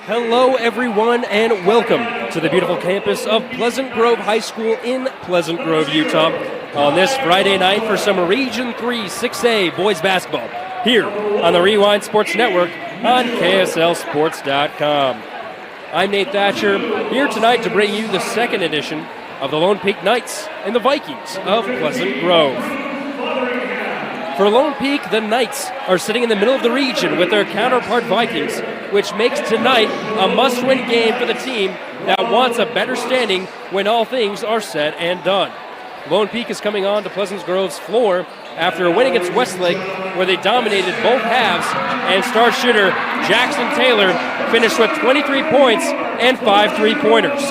Hello, everyone, and welcome to the beautiful campus of Pleasant Grove High School in Pleasant Grove, Utah, on this Friday night for some Region 3 6A boys basketball here on the Rewind Sports Network on KSLSports.com. I'm Nate Thatcher, here tonight to bring you the second edition of the Lone Peak Knights and the Vikings of Pleasant Grove. For Lone Peak, the Knights are sitting in the middle of the region with their counterpart Vikings, which makes tonight a must-win game for the team that wants a better standing when all things are said and done. Lone Peak is coming on to Pleasant Grove's floor after a win against Westlake, where they dominated both halves, and star shooter Jackson Taylor finished with 23 points and 5 three-pointers.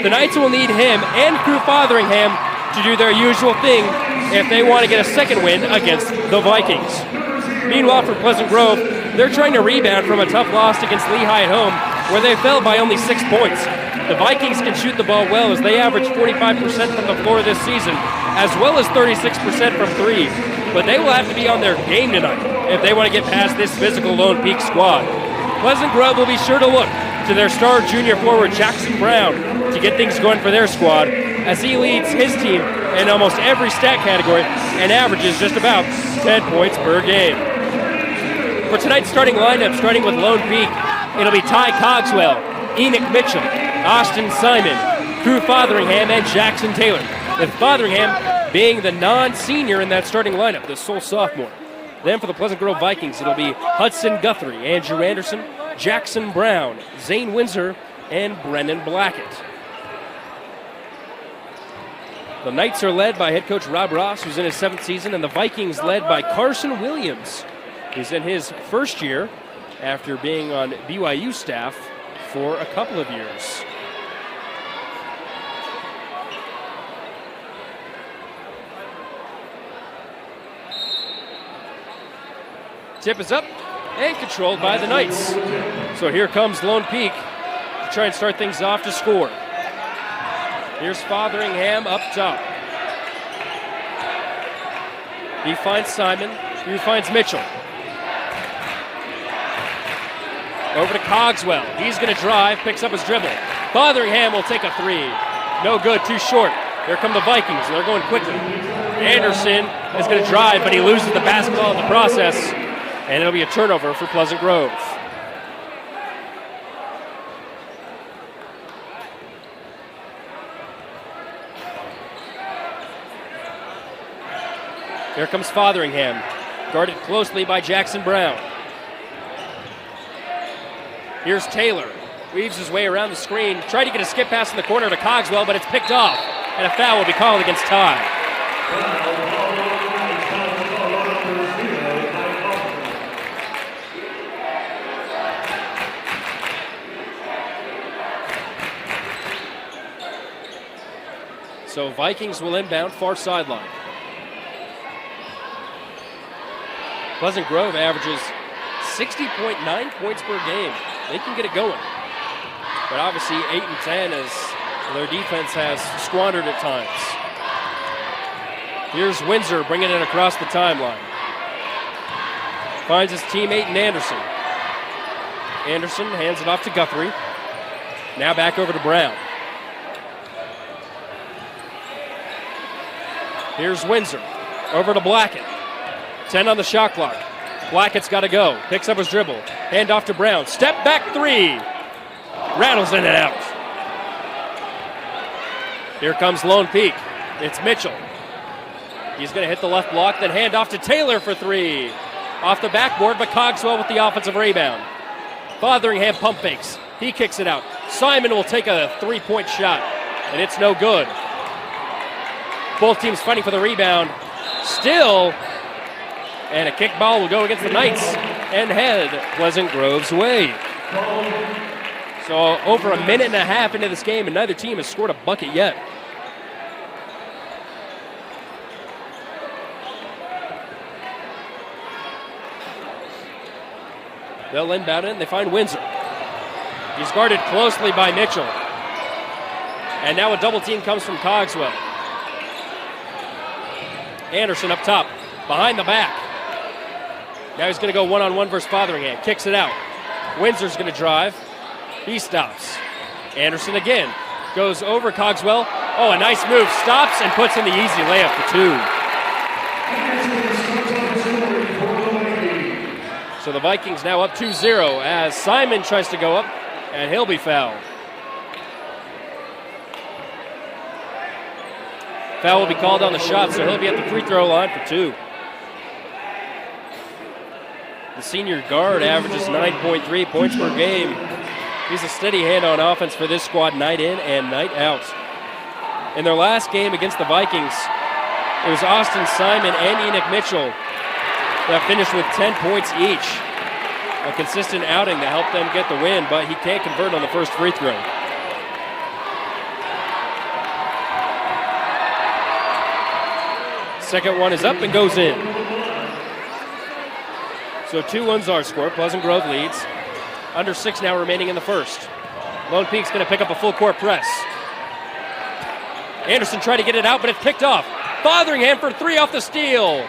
The Knights will need him and Crew Fotheringham to do their usual thing if they want to get a second win against the Vikings. Meanwhile, for Pleasant Grove, they're trying to rebound from a tough loss against Lehigh at home, where they fell by only 6 points. The Vikings can shoot the ball well, as they average 45% from the floor this season, as well as 36% from three. But they will have to be on their game tonight if they want to get past this physical Lone Peak squad. Pleasant Grove will be sure to look to their star junior forward Jackson Brown to get things going for their squad, as he leads his team in almost every stat category and averages just about 10 points per game. For tonight's starting lineup, starting with Lone Peak, it'll be Ty Cogswell, Enoch Mitchell, Austin Simon, Crew Fotheringham, and Jackson Taylor, with Fotheringham being the non-senior in that starting lineup, the sole sophomore. Then for the Pleasant Grove Vikings, it'll be Hudson Guthrie, Andrew Anderson, Jackson Brown, Zane Windsor, and Brennan Blackett. The Knights are led by head coach Rob Ross, who's in his 7th season, and the Vikings led by Carson Williams, who's in his first year after being on BYU staff for a couple of years. Tip is up and controlled by the Knights. So here comes Lone Peak to try and start things off to score. Here's Fotheringham up top. He finds Simon. He finds Mitchell. Over to Cogswell. He's going to drive, picks up his dribble. Fotheringham will take a three. No good, too short. Here come the Vikings, and they're going quickly. Anderson is going to drive, but he loses the basketball in the process, and it'll be a turnover for Pleasant Grove. Here comes Fotheringham, guarded closely by Jackson Brown. Here's Taylor, weaves his way around the screen, tried to get a skip pass in the corner to Cogswell, but it's picked off, and a foul will be called against Ty. So Vikings will inbound far sideline. Pleasant Grove averages 60.9 points per game. They can get it going. But obviously 8 and 10 as their defense has squandered at times. Here's Windsor bringing it across the timeline. Finds his teammate in Anderson. Anderson hands it off to Guthrie. Now back over to Brown. Here's Windsor. Over to Blackett. 10 on the shot clock. Blackett's got to go. Picks up his dribble. Hand off to Brown. Step back three. Rattles in and out. Here comes Lone Peak. It's Mitchell. He's going to hit the left block, then hand off to Taylor for three. Off the backboard, but Cogswell with the offensive rebound. Fotheringham pump fakes. He kicks it out. Simon will take a three-point shot, and it's no good. Both teams fighting for the rebound. Still, and a kick ball will go against the Knights and head Pleasant Grove's way. So over a minute and a half into this game, and neither team has scored a bucket yet. They'll inbound it, and they find Windsor. He's guarded closely by Mitchell. And now a double team comes from Cogswell. Anderson up top, behind the back. Now he's going to go one-on-one versus Fotheringham. Kicks it out. Windsor's going to drive. He stops. Anderson again. Goes over Cogswell. Oh, a nice move. Stops and puts in the easy layup for 2. So the Vikings now up 2-0 as Simon tries to go up, and he'll be fouled. Foul will be called on the shot, so he'll be at the free throw line for 2. The senior guard averages 9.3 points per game. He's a steady hand on offense for this squad night in and night out. In their last game against the Vikings, it was Austin Simon and Enoch Mitchell that finished with 10 points each. A consistent outing that helped them get the win, but he can't convert on the first free throw. Second one is up and goes in. So 2-1's our score. Pleasant Grove leads. Under 6 now remaining in the first. Lone Peak's going to pick up a full court press. Anderson tried to get it out, but it's picked off. Fotheringham for 3 off the steal.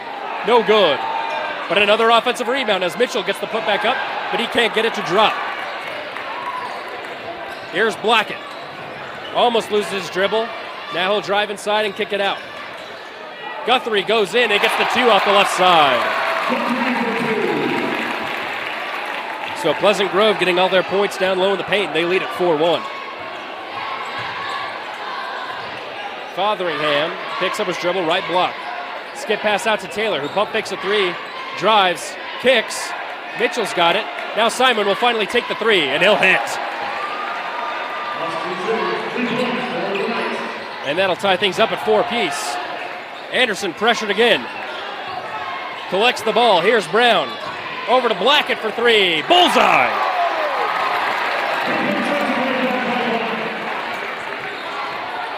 No good. But another offensive rebound as Mitchell gets the putback up, but he can't get it to drop. Here's Blackett. Almost loses his dribble. Now he'll drive inside and kick it out. Guthrie goes in and gets the 2 off the left side. So Pleasant Grove getting all their points down low in the paint. They lead at 4-1. Fotheringham picks up his dribble, right block. Skip pass out to Taylor, who pump fakes a 3, drives, kicks. Mitchell's got it. Now Simon will finally take the 3, and he'll hit. And that'll tie things up at 4-piece. Anderson pressured again. Collects the ball. Here's Brown. Over to Blackett for 3. Bullseye!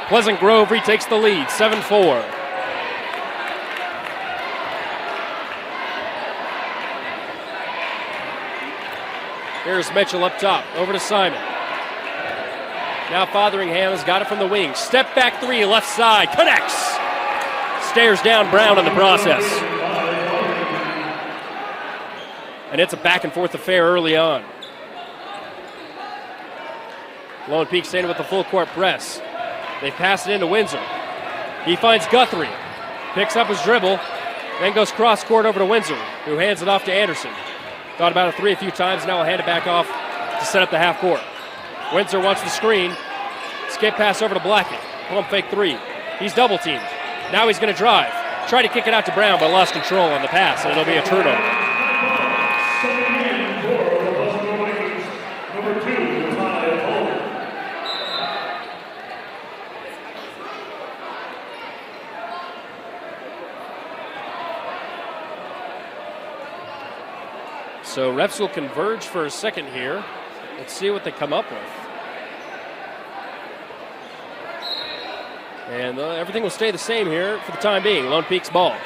Pleasant Grove retakes the lead, 7-4. Here's Mitchell up top. Over to Simon. Now Fotheringham has got it from the wing. Step back 3, left side. Connects! Stares down Brown in the process. And it's a back-and-forth affair early on. Lone Peak staying with the full-court press. They pass it into Windsor. He finds Guthrie. Picks up his dribble. Then goes cross-court over to Windsor, who hands it off to Anderson. Thought about a 3 a few times. Now he'll hand it back off to set up the half-court. Windsor wants the screen. Skip pass over to Blackett. Pump fake 3. He's double-teamed. Now he's going to drive. Try to kick it out to Brown, but lost control on the pass, and it'll be a turnover. So refs will converge for a second here. Let's see what they come up with. And everything will stay the same here for the time being. Lone Peak's ball.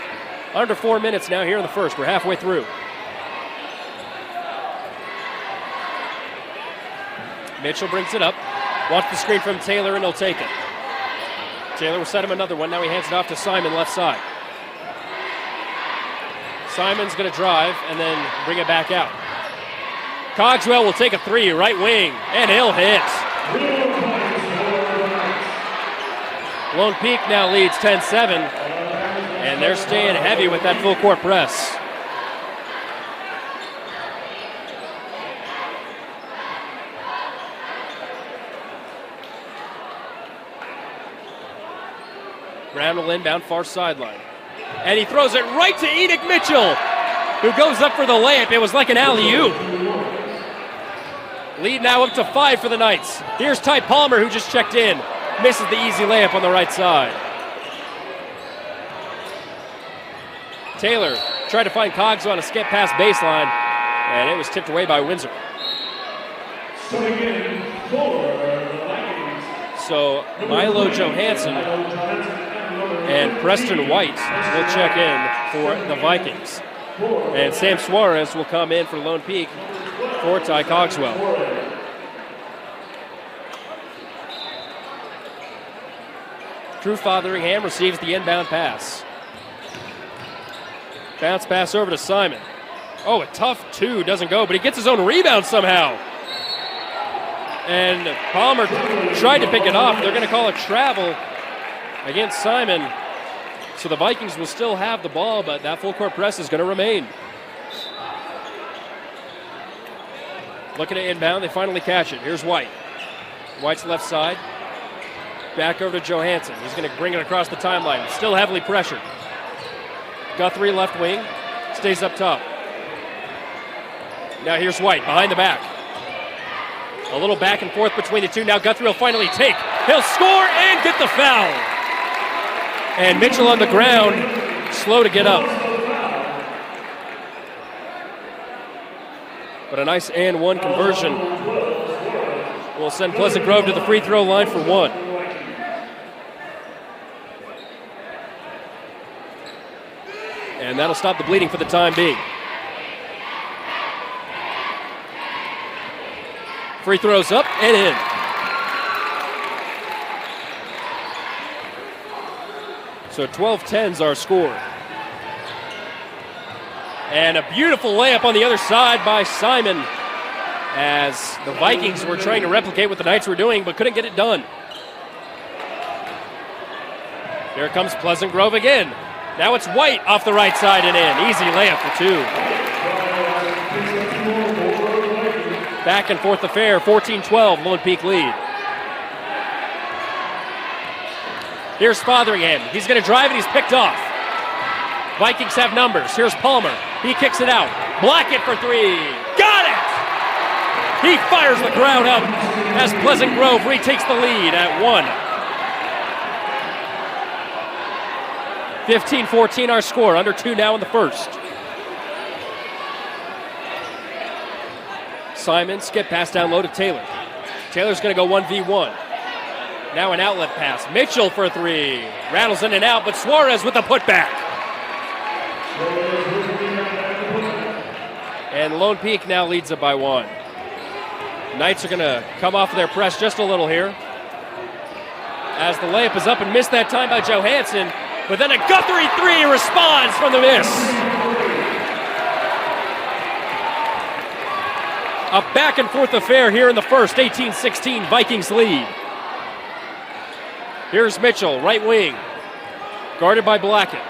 Under 4 minutes now here in the first. We're halfway through. Mitchell brings it up. Wants the screen from Taylor, and he'll take it. Taylor will set him another one. Now he hands it off to Simon, left side. Simon's going to drive and then bring it back out. Cogswell will take a 3, right wing, and he'll hit. Lone Peak now leads 10-7, and they're staying heavy with that full court press. Brown will inbound far sideline. And he throws it right to Enoch Mitchell, who goes up for the layup. It was like an alley-oop. Lead now up to 5 for the Knights. Here's Ty Palmer, who just checked in. Misses the easy layup on the right side. Taylor tried to find Cogswell on a skip past baseline, and it was tipped away by Windsor. So Milo Johansson and Preston White will check in for the Vikings. And Sam Suarez will come in for Lone Peak for Ty Cogswell. Drew Fotheringham receives the inbound pass. Bounce pass over to Simon. Oh, a tough 2, doesn't go, but he gets his own rebound somehow. And Palmer tried to pick it off. They're going to call a travel against Simon. So the Vikings will still have the ball, but that full court press is going to remain. Looking at inbound, they finally catch it. Here's White. White's left side. Back over to Johansson. He's going to bring it across the timeline. Still heavily pressured. Guthrie left wing. Stays up top. Now here's White behind the back. A little back and forth between the two. Now Guthrie will finally take. He'll score and get the foul. And Mitchell on the ground, slow to get up. But a nice and one conversion will send Pleasant Grove to the free throw line for one. And that'll stop the bleeding for the time being. Free throws up and in. So 12-10's our score. And a beautiful layup on the other side by Simon as the Vikings were trying to replicate what the Knights were doing but couldn't get it done. Here comes Pleasant Grove again. Now it's White off the right side and in. Easy layup for two. Back and forth affair, 14-12, Lone Peak lead. Here's Fotheringham. He's going to drive and he's picked off. Vikings have numbers. Here's Palmer. He kicks it out. Blackett for three. Got it! He fires the crowd up as Pleasant Grove retakes the lead at one. 15-14 our score. Under two now in the first. Simon, skip pass down low to Taylor. Taylor's going to go 1v1. Now an outlet pass. Mitchell for three. Rattles in and out, but Suarez with a putback. And Lone Peak now leads it by one. Knights are going to come off of their press just a little here. As the layup is up and missed that time by Johansson. But then a Guthrie three responds from the miss. A back and forth affair here in the first. 18-16, Vikings lead. Here's Mitchell, right wing. Guarded by Blackett.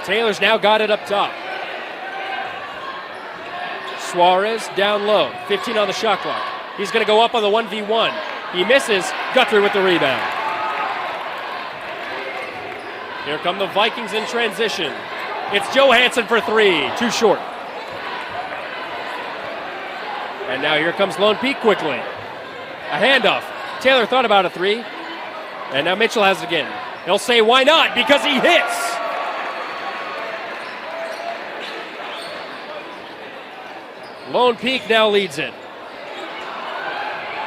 Taylor's now got it up top. Suarez down low. 15 on the shot clock. He's going to go up on the 1v1. He misses. Guthrie with the rebound. Here come the Vikings in transition. It's Johansson for three. Too short. And now here comes Lone Peak quickly. A handoff. Taylor thought about a three. And now Mitchell has it again. He'll say why not, because he hits. Lone Peak now leads it.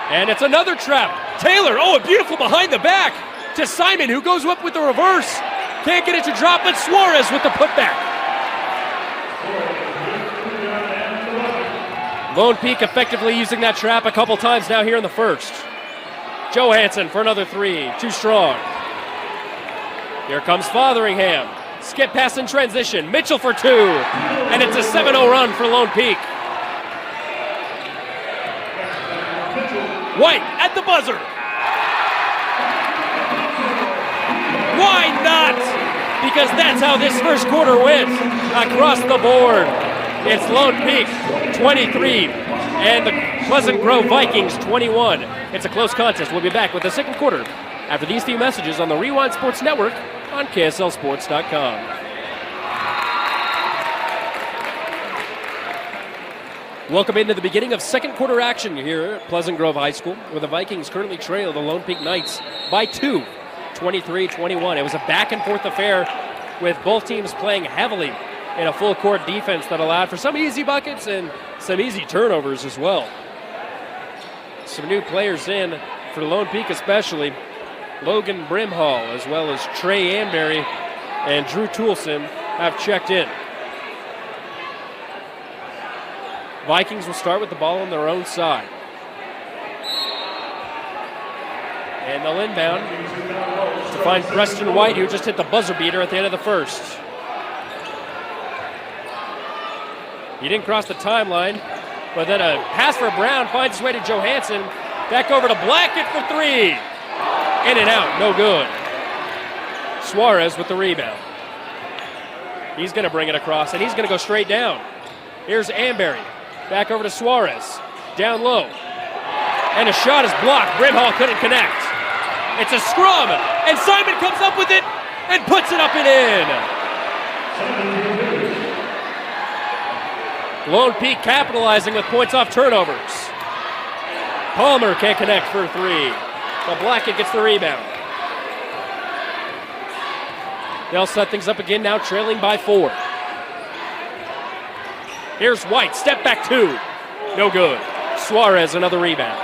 And it's another trap. Taylor, a beautiful behind the back to Simon, who goes up with the reverse. Can't get it to drop, but Suarez with the putback. Lone Peak effectively using that trap a couple times now here in the first. Johansson for another three. Too strong. Here comes Fotheringham. Skip pass in transition. Mitchell for two. And it's a 7-0 run for Lone Peak. White at the buzzer. Why not? Because that's how this first quarter went. Across the board. It's Lone Peak 23 and the Pleasant Grove Vikings 21. It's a close contest. We'll be back with the second quarter after these few messages on the Rewind Sports Network on KSLSports.com. Welcome into the beginning of second quarter action here at Pleasant Grove High School, where the Vikings currently trail the Lone Peak Knights by two, 23-21. It was a back and forth affair with both teams playing heavily in a full court defense that allowed for some easy buckets and some easy turnovers as well. Some new players in for Lone Peak especially. Logan Brimhall as well as Trey Anberry and Drew Toulson have checked in. Vikings will start with the ball on their own side. And they'll inbound to find Preston White, who just hit the buzzer beater at the end of the first. He didn't cross the timeline. But then a pass for Brown finds his way to Johansson. Back over to Blackett for three. In and out, no good. Suarez with the rebound. He's going to bring it across, and he's going to go straight down. Here's Amberry. Back over to Suarez. Down low. And a shot is blocked. Brimhall couldn't connect. It's a scrum, and Simon comes up with it and puts it up and in. Lone Peak capitalizing with points off turnovers. Palmer can't connect for three, but Blackett gets the rebound. They'll set things up again, now trailing by 4. Here's White, step back 2. No good. Suarez, another rebound.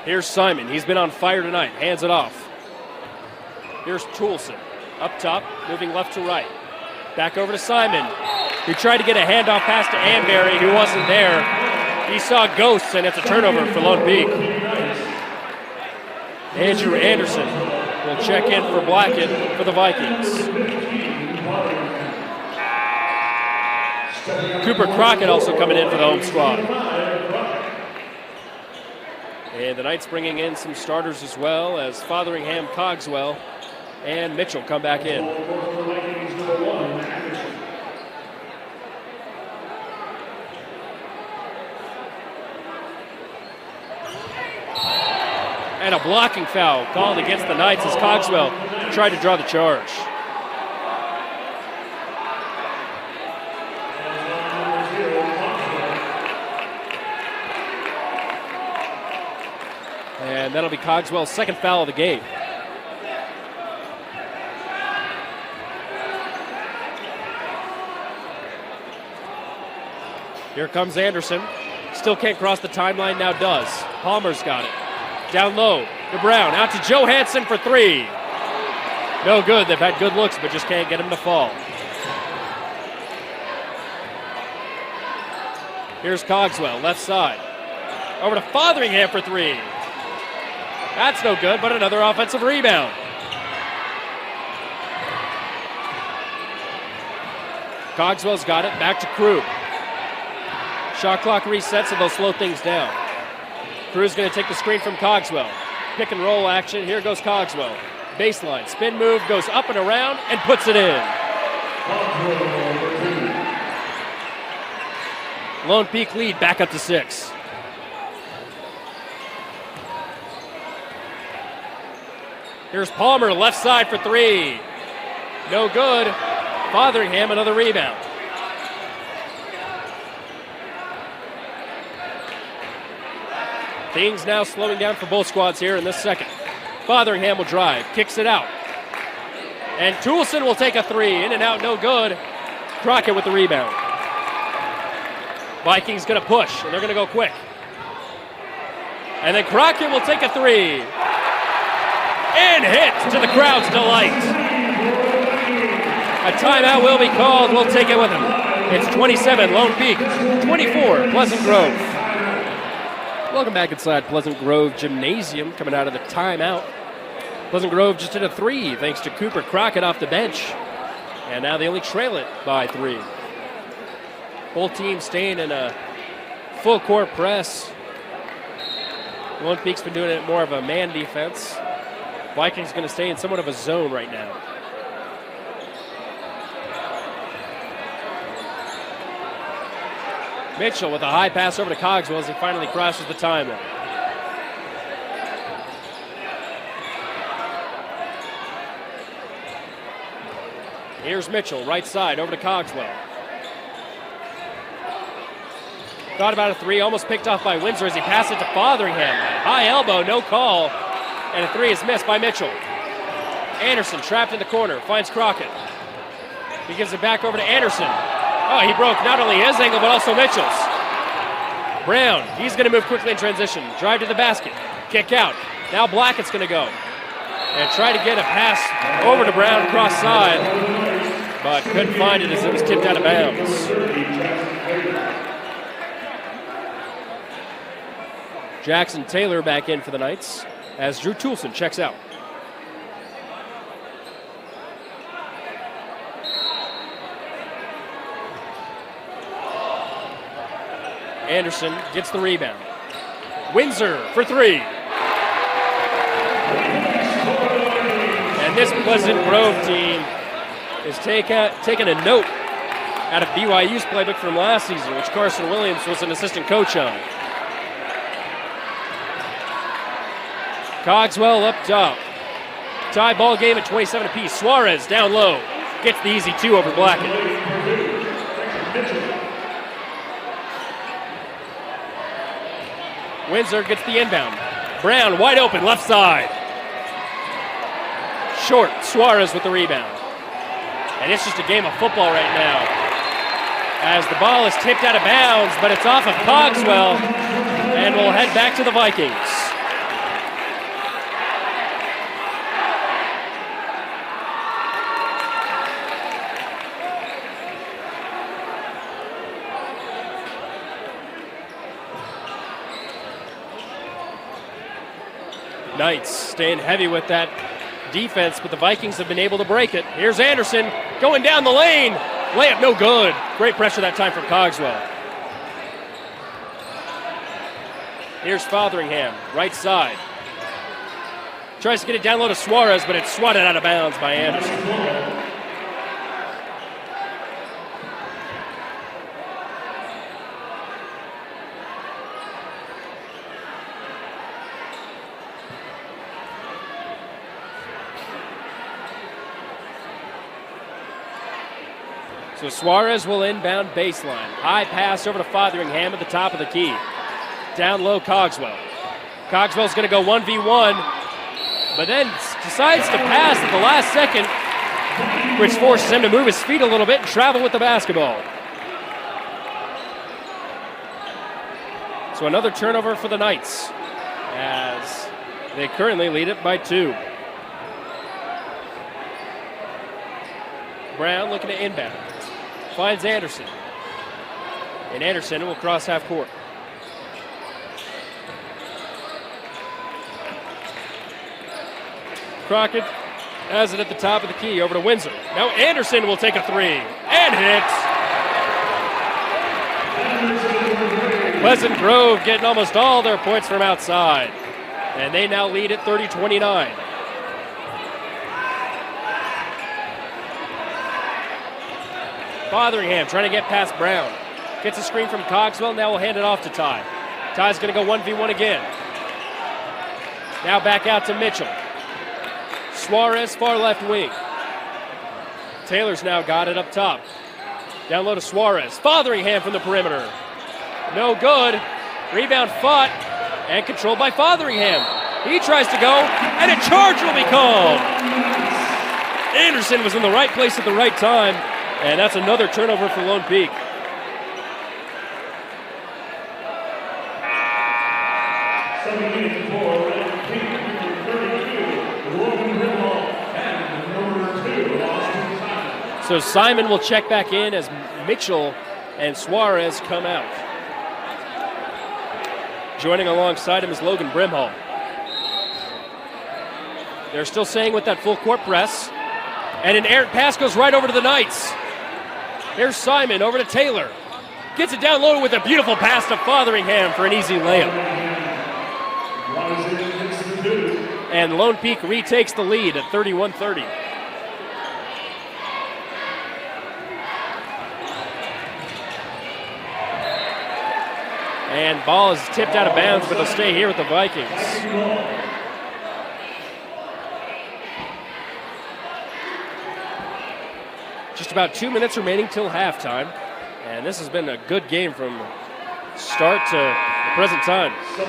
Here's Simon, he's been on fire tonight, hands it off. Here's Toulson, up top, moving left to right. Back over to Simon, who tried to get a handoff pass to Amberry, who wasn't there. He saw ghosts, and it's a turnover for Lone Peak. Andrew Anderson will check in for Blackett for the Vikings. Cooper Crockett also coming in for the home squad. And the Knights bringing in some starters as well, as Fotheringham, Cogswell, and Mitchell come back in. And a blocking foul called against the Knights as Cogswell tried to draw the charge. And that'll be Cogswell's second foul of the game. Here comes Anderson. Still can't cross the timeline, now does. Palmer's got it. Down low to Brown, out to Johansson for three. No good, they've had good looks, but just can't get him to fall. Here's Cogswell, left side. Over to Fotheringham for three. That's no good, but another offensive rebound. Cogswell's got it, back to Crew. Shot clock resets, and they'll slow things down. Crew's going to take the screen from Cogswell. Pick and roll action. Here goes Cogswell. Baseline. Spin move. Goes up and around and puts it in. Lone Peak lead back up to 6. Here's Palmer left side for three. No good. Fotheringham another rebound. Things now slowing down for both squads here in this second. Fotheringham will drive, kicks it out. And Toulson will take a three. In and out, no good. Crockett with the rebound. Vikings going to push, and they're going to go quick. And then Crockett will take a three. And hit to the crowd's delight. A timeout will be called. We'll take it with him. It's 27, Lone Peak. 24, Pleasant Grove. Welcome back inside Pleasant Grove Gymnasium, coming out of the timeout. Pleasant Grove just hit a three thanks to Cooper Crockett off the bench. And now they only trail it by 3. Both teams staying in a full court press. Lone Peak's been doing it more of a man defense. Vikings going to stay in somewhat of a zone right now. Mitchell with a high pass over to Cogswell as he finally crosses the timeline. Here's Mitchell, right side, over to Cogswell. Thought about a three, almost picked off by Windsor as he passed it to Fotheringham. High elbow, no call, and a three is missed by Mitchell. Anderson trapped in the corner, finds Crockett. He gives it back over to Anderson. Oh, he broke not only his angle, but also Mitchell's. Brown, he's going to move quickly in transition. Drive to the basket, kick out. Now Blackett's going to go. And try to get a pass over to Brown cross side, but couldn't find it as it was tipped out of bounds. Jackson Taylor back in for the Knights as Drew Toulson checks out. Anderson gets the rebound. Windsor for three. And this Pleasant Grove team is taking a note out of BYU's playbook from last season, which Carson Williams was an assistant coach on. Cogswell up top. Tie ball game at 27 apiece. Suarez down low. Gets the easy two over Blackett. Windsor gets the inbound. Brown wide open, left side. Short, Suarez with the rebound. And it's just a game of football right now, as the ball is tipped out of bounds, but it's off of Cogswell, and we'll head back to the Vikings. Knights staying heavy with that defense, but the Vikings have been able to break it. Here's Anderson going down the lane. Layup no good. Great pressure that time from Cogswell. Here's Fotheringham, right side. Tries to get it down low to Suarez, but it's swatted out of bounds by Anderson. So Suarez will inbound baseline. High pass over to Fotheringham at the top of the key. Down low, Cogswell. Cogswell's going to go 1v1, but then decides to pass at the last second, which forces him to move his feet a little bit and travel with the basketball. So another turnover for the Knights, as they currently lead it by 2. Brown looking to inbound. Finds Anderson. And Anderson will cross half court. Crockett has it at the top of the key over to Windsor. Now Anderson will take a three and hits. Pleasant Grove getting almost all their points from outside. And they now lead at 30-29. Fotheringham trying to get past Brown. Gets a screen from Cogswell, now we'll hand it off to Ty. Ty's going to go 1v1 again. Now back out to Mitchell. Suarez, far left wing. Taylor's now got it up top. Down low to Suarez. Fotheringham from the perimeter. No good. Rebound fought and controlled by Fotheringham. He tries to go, and a charge will be called. Anderson was in the right place at the right time. And that's another turnover for Lone Peak. So Simon will check back in as Mitchell and Suarez come out. Joining alongside him is Logan Brimhall. They're still staying with that full court press. And an errant pass goes right over to the Knights. Here's Simon over to Taylor. Gets it down low with a beautiful pass to Fotheringham for an easy layup. And Lone Peak retakes the lead at 31-30. And ball is tipped out of bounds, but it'll stay here with the Vikings. Just about 2 minutes remaining till halftime. And this has been a good game from start to the present time. So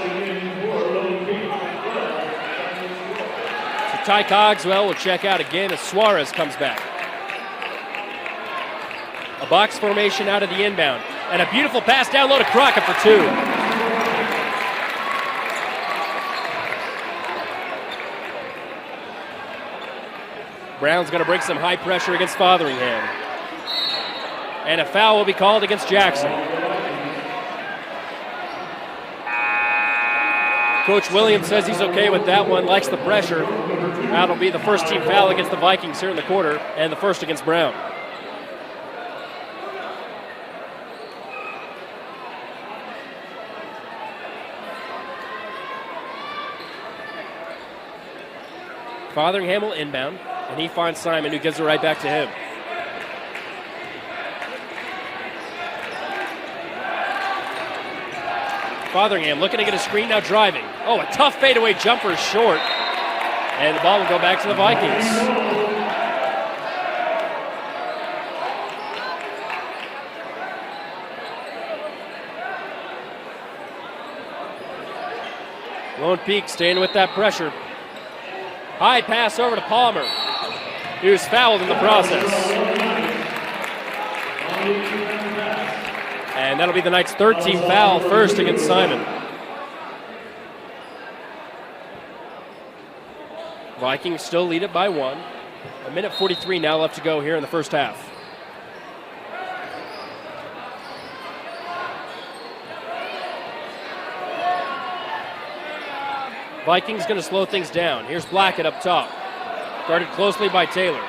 Ty Cogswell will check out again as Suarez comes back. A box formation out of the inbound. And a beautiful pass down low to Crockett for 2. Brown's going to bring some high pressure against Fotheringham. And a foul will be called against Jackson. Coach Williams says he's okay with that one, likes the pressure. That'll be the first team foul against the Vikings here in the quarter, and the first against Brown. Fotheringham will inbound, and he finds Simon, who gives it right back to him. Fotheringham looking to get a screen, now driving. Oh, a tough fadeaway jumper is short. And the ball will go back to the Vikings. Lone Peak staying with that pressure. High pass over to Palmer. He was fouled in the process. And that'll be the Knights' 13th foul, first against Simon. Vikings still lead it by 1. 1:43 now left to go here in the first half. Vikings going to slow things down. Here's Blackett up top. Guarded closely by Taylor.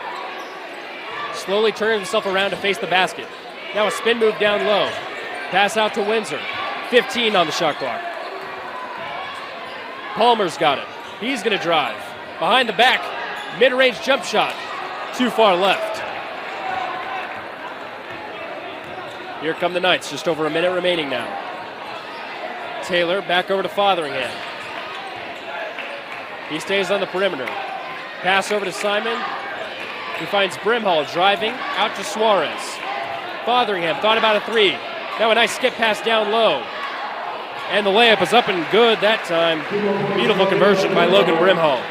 Slowly turning himself around to face the basket. Now a spin move down low. Pass out to Windsor. 15 on the shot clock. Palmer's got it. He's going to drive. Behind the back. Mid-range jump shot. Too far left. Here come the Knights. Just over a minute remaining now. Taylor back over to Fotheringham. He stays on the perimeter. Pass over to Simon. He finds Brimhall driving out to Suarez. Fotheringham thought about a three. Now a nice skip pass down low. And the layup is up and good that time. Beautiful conversion by Logan Brimhall.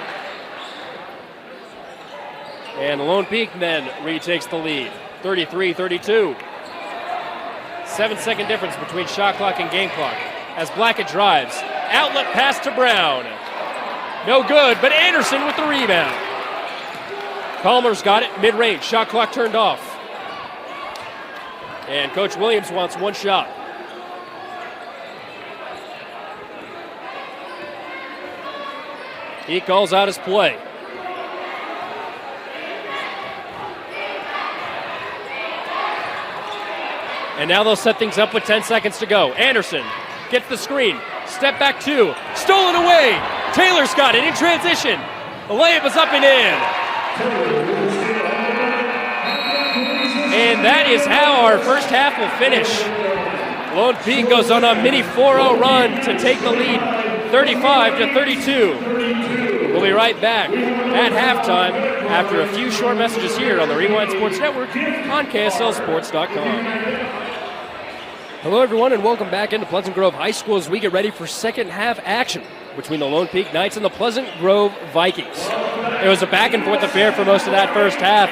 And Lone Peak then retakes the lead. 33-32. 7-second difference between shot clock and game clock. As Blackett drives. Outlet pass to Brown. No good, but Anderson with the rebound. Palmer's got it, mid-range, shot clock turned off. And Coach Williams wants one shot. He calls out his play. And now they'll set things up with 10 seconds to go. Anderson gets the screen, step back two, stolen away. Taylor's got it in transition. The layup is up and in. And that is how our first half will finish. Lone Peak goes on a mini 4-0 run to take the lead, 35-32. We'll be right back at halftime after a few short messages here on the Rewind Sports Network on KSLSports.com. Hello, everyone, and welcome back into Pleasant Grove High School as we get ready for second half action between the Lone Peak Knights and the Pleasant Grove Vikings. It was a back-and-forth affair for most of that first half,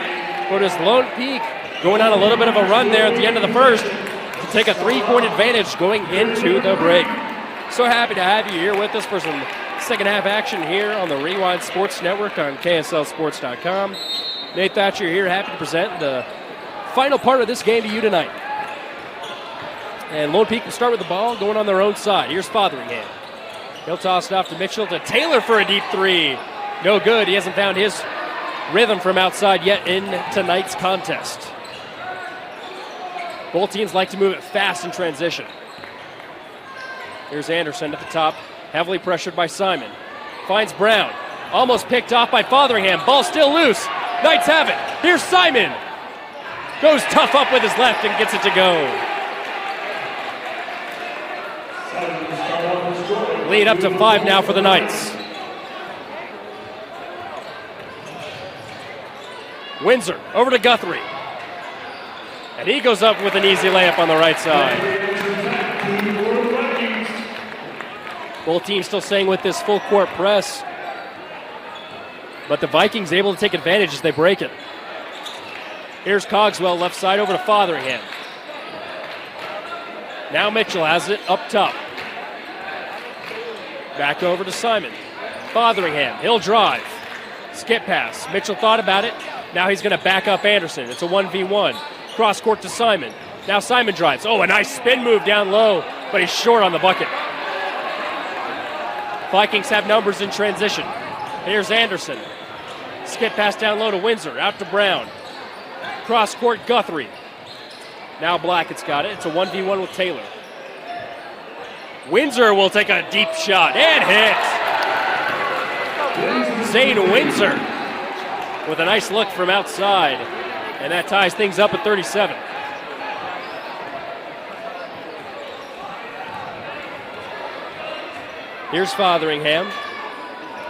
but as Lone Peak going on a little bit of a run there at the end of the first to take a three-point advantage going into the break. So happy to have you here with us for some second half action here on the Rewind Sports Network on KSLSports.com. Nate Thatcher here, happy to present the final part of this game to you tonight. And Lone Peak will start with the ball going on their own side. Here's Fotheringham. He'll toss it off to Mitchell, to Taylor for a deep three. No good. He hasn't found his rhythm from outside yet in tonight's contest. Both teams like to move it fast in transition. Here's Anderson at the top, heavily pressured by Simon. Finds Brown. Almost picked off by Fotheringham. Ball still loose. Knights have it. Here's Simon. Goes tough up with his left and gets it to go. Lead up to 5 now for the Knights. Windsor over to Guthrie. And he goes up with an easy layup on the right side. Both teams still staying with this full court press. But the Vikings able to take advantage as they break it. Here's Cogswell left side over to Fotheringham. Now Mitchell has it up top. Back over to Simon. Fotheringham, he'll drive. Skip pass. Mitchell thought about it. Now he's going to back up Anderson. It's a 1v1. Cross court to Simon. Now Simon drives. Oh, a nice spin move down low, but he's short on the bucket. Vikings have numbers in transition. Here's Anderson. Skip pass down low to Windsor. Out to Brown. Cross court Guthrie. Now Blackett's got it. It's a 1v1 with Taylor. Windsor will take a deep shot and hit. Zane Windsor with a nice look from outside. And that ties things up at 37. Here's Fotheringham,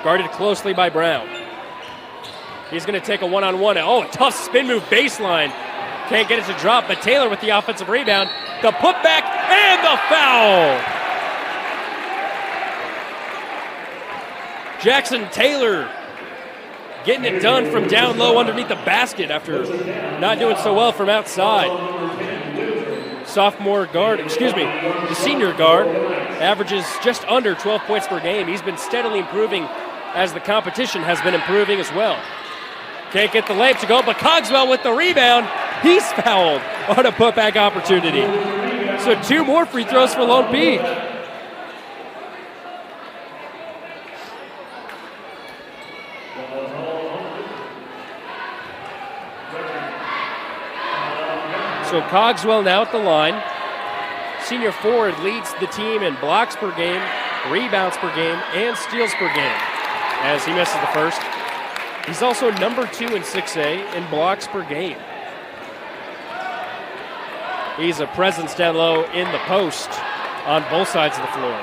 guarded closely by Brown. He's going to take a one-on-one. Oh, a tough spin move baseline. Can't get it to drop, but Taylor with the offensive rebound. The putback and the foul. Jackson Taylor getting it done from down low underneath the basket after not doing so well from outside. The senior guard averages just under 12 points per game. He's been steadily improving as the competition has been improving as well. Can't get the layup to go, but Cogswell with the rebound. He's fouled on a putback opportunity. So 2 more free throws for Lone Peak. So Cogswell now at the line. Senior forward leads the team in blocks per game, rebounds per game, and steals per game as he misses the first. He's also number 2 in 6A in blocks per game. He's a presence down low in the post on both sides of the floor.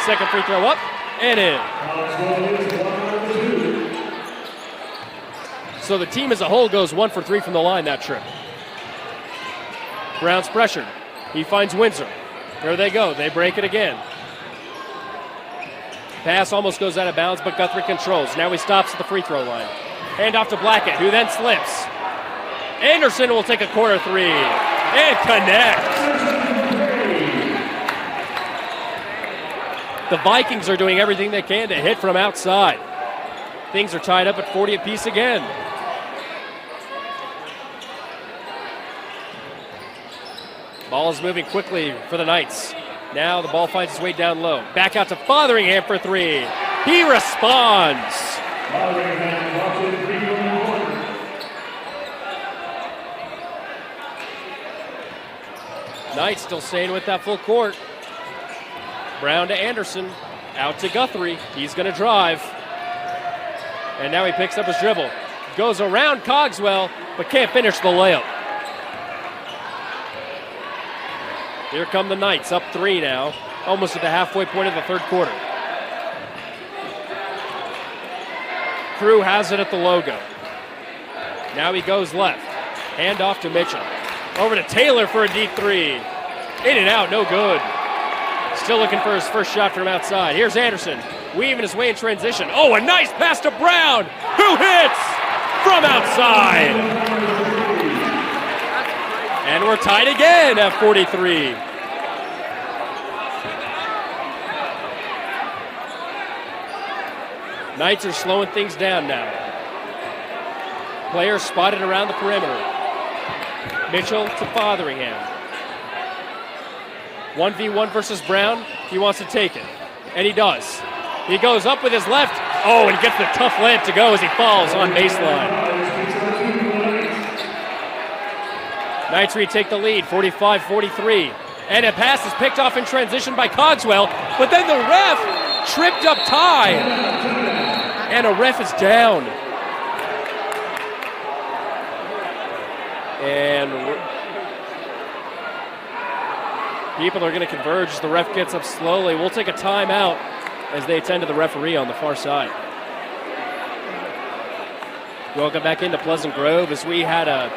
Second free throw up and in. So the team as a whole goes 1 for 3 from the line that trip. Brown's pressured. He finds Windsor. There they go. They break it again. Pass almost goes out of bounds, but Guthrie controls. Now he stops at the free throw line. Hand off to Blackett, who then slips. Anderson will take a corner 3 and connect. The Vikings are doing everything they can to hit from outside. Things are tied up at 40 apiece again. Ball is moving quickly for the Knights. Now the ball finds its way down low. Back out to Fotheringham for 3. He responds. Knights still staying with that full court. Brown to Anderson. Out to Guthrie. He's going to drive. And now he picks up his dribble. Goes around Cogswell, but can't finish the layup. Here come the Knights, up 3 now, almost at the halfway point of the third quarter. Crew has it at the logo. Now he goes left. Hand off to Mitchell. Over to Taylor for a deep 3. In and out, no good. Still looking for his first shot from outside. Here's Anderson, weaving his way in transition. Oh, a nice pass to Brown, who hits from outside. And we're tied again at 43. Knights are slowing things down now. Players spotted around the perimeter. Mitchell to Fotheringham. 1v1 versus Brown. He wants to take it. And he does. He goes up with his left. Oh, and gets the tough layup to go as he falls on baseline. Knights retake the lead, 45-43. And a pass is picked off in transition by Cogswell, but then the ref tripped up Ty. And a ref is down. And people are going to converge as the ref gets up slowly. We'll take a timeout as they attend to the referee on the far side. Welcome back into Pleasant Grove as we had a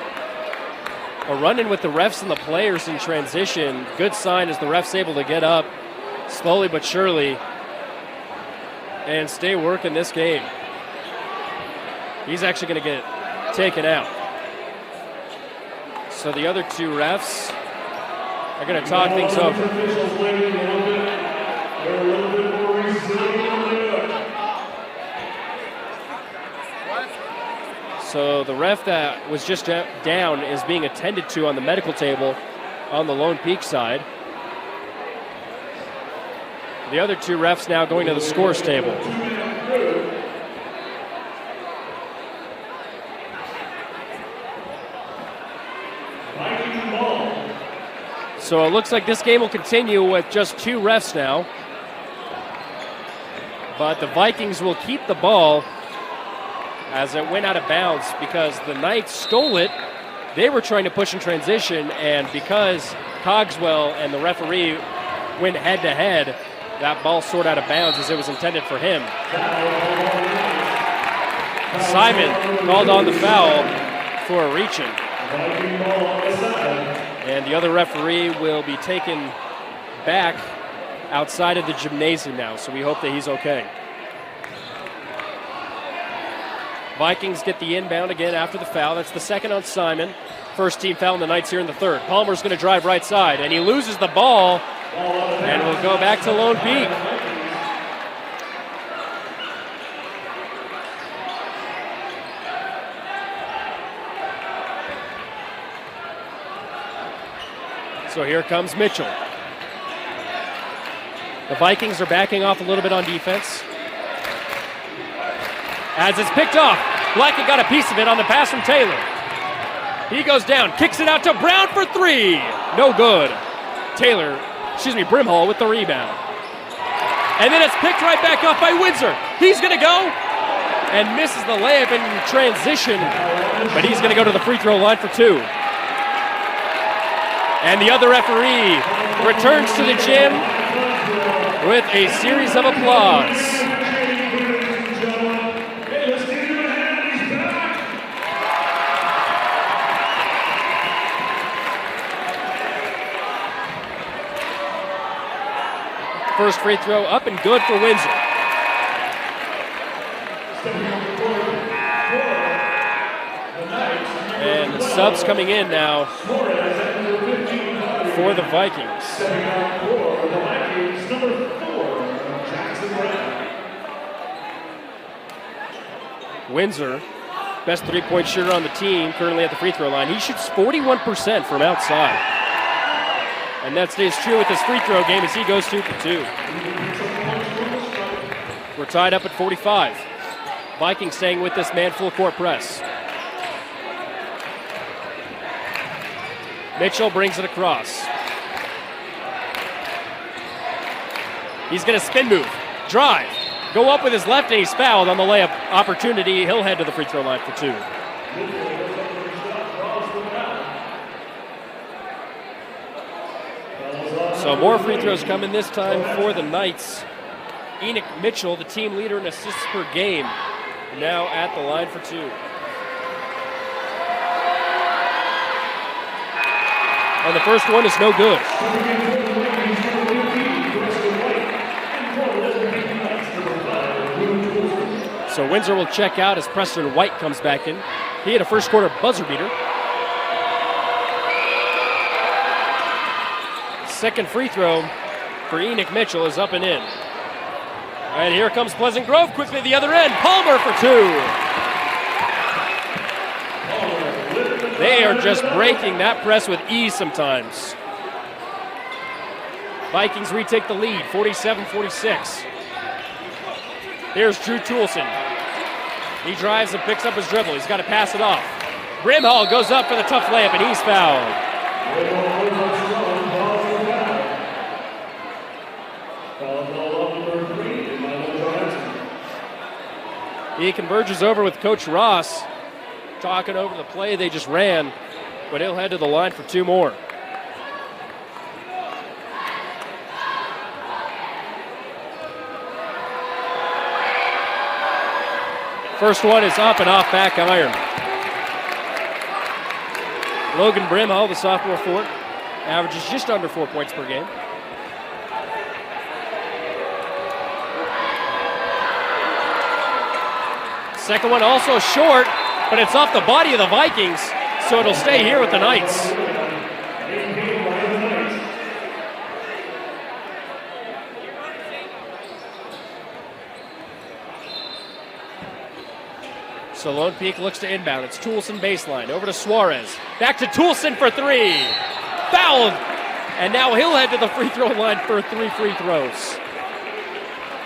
run-in with the refs and the players in transition. Good sign as the ref's able to get up slowly but surely and stay working this game. He's actually going to get taken out. So the other 2 refs are going to talk things over. So the ref that was just down is being attended to on the medical table on the Lone Peak side. The other 2 refs now going to the scores table. So it looks like this game will continue with just 2 refs now. But the Vikings will keep the ball as it went out of bounds because the Knights stole it. They were trying to push in transition, and because Cogswell and the referee went head-to-head, that ball soared out of bounds as it was intended for him. Simon called on the foul for a reach-in. And the other referee will be taken back outside of the gymnasium now, so we hope that he's okay. Vikings get the inbound again after the foul. That's the second on Simon. First team foul on the Knights here in the third. Palmer's going to drive right side, and he loses the ball, and we'll go back to Lone Peak. So here comes Mitchell. The Vikings are backing off a little bit on defense. As it's picked off, Blackett got a piece of it on the pass from Taylor. He goes down, kicks it out to Brown for three. No good. Brimhall with the rebound. And then it's picked right back up by Windsor. He's going to go and misses the layup in transition, but he's going to go to the free throw line for two. And the other referee returns to the gym with a series of applause. First free throw up and good for Windsor. And the subs coming in now for the Vikings. Windsor, best three-point shooter on the team, currently at the free throw line. He shoots 41% from outside. And that stays true with this free throw game as he goes 2 for 2. We're tied up at 45. Vikings staying with this man full court press. Mitchell brings it across. He's going to spin move, drive, go up with his left, and he's fouled on the layup opportunity. He'll head to the free throw line for two. So more free throws coming this time for the Knights. Enoch Mitchell, the team leader in assists per game, now at the line for two. And the first one is no good. So Windsor will check out as Preston White comes back in. He had a first quarter buzzer beater. Second free throw for Enoch Mitchell is up and in. And here comes Pleasant Grove quickly the other end. Palmer for two. They are just breaking that press with ease sometimes. Vikings retake the lead, 47-46. Here's Drew Toulson. He drives and picks up his dribble. He's got to pass it off. Brimhall goes up for the tough layup, and he's fouled. He converges over with Coach Ross, talking over the play they just ran, but he'll head to the line for two more. First one is up and off back iron. Logan Brimhall, the sophomore forward, averages just under 4 points per game. Second one also short, but it's off the body of the Vikings, so it'll stay here with the Knights. So Lone Peak looks to inbound. It's Toulson baseline. Over to Suarez. Back to Toulson for three. Fouled. And now he'll head to the free throw line for 3 free throws.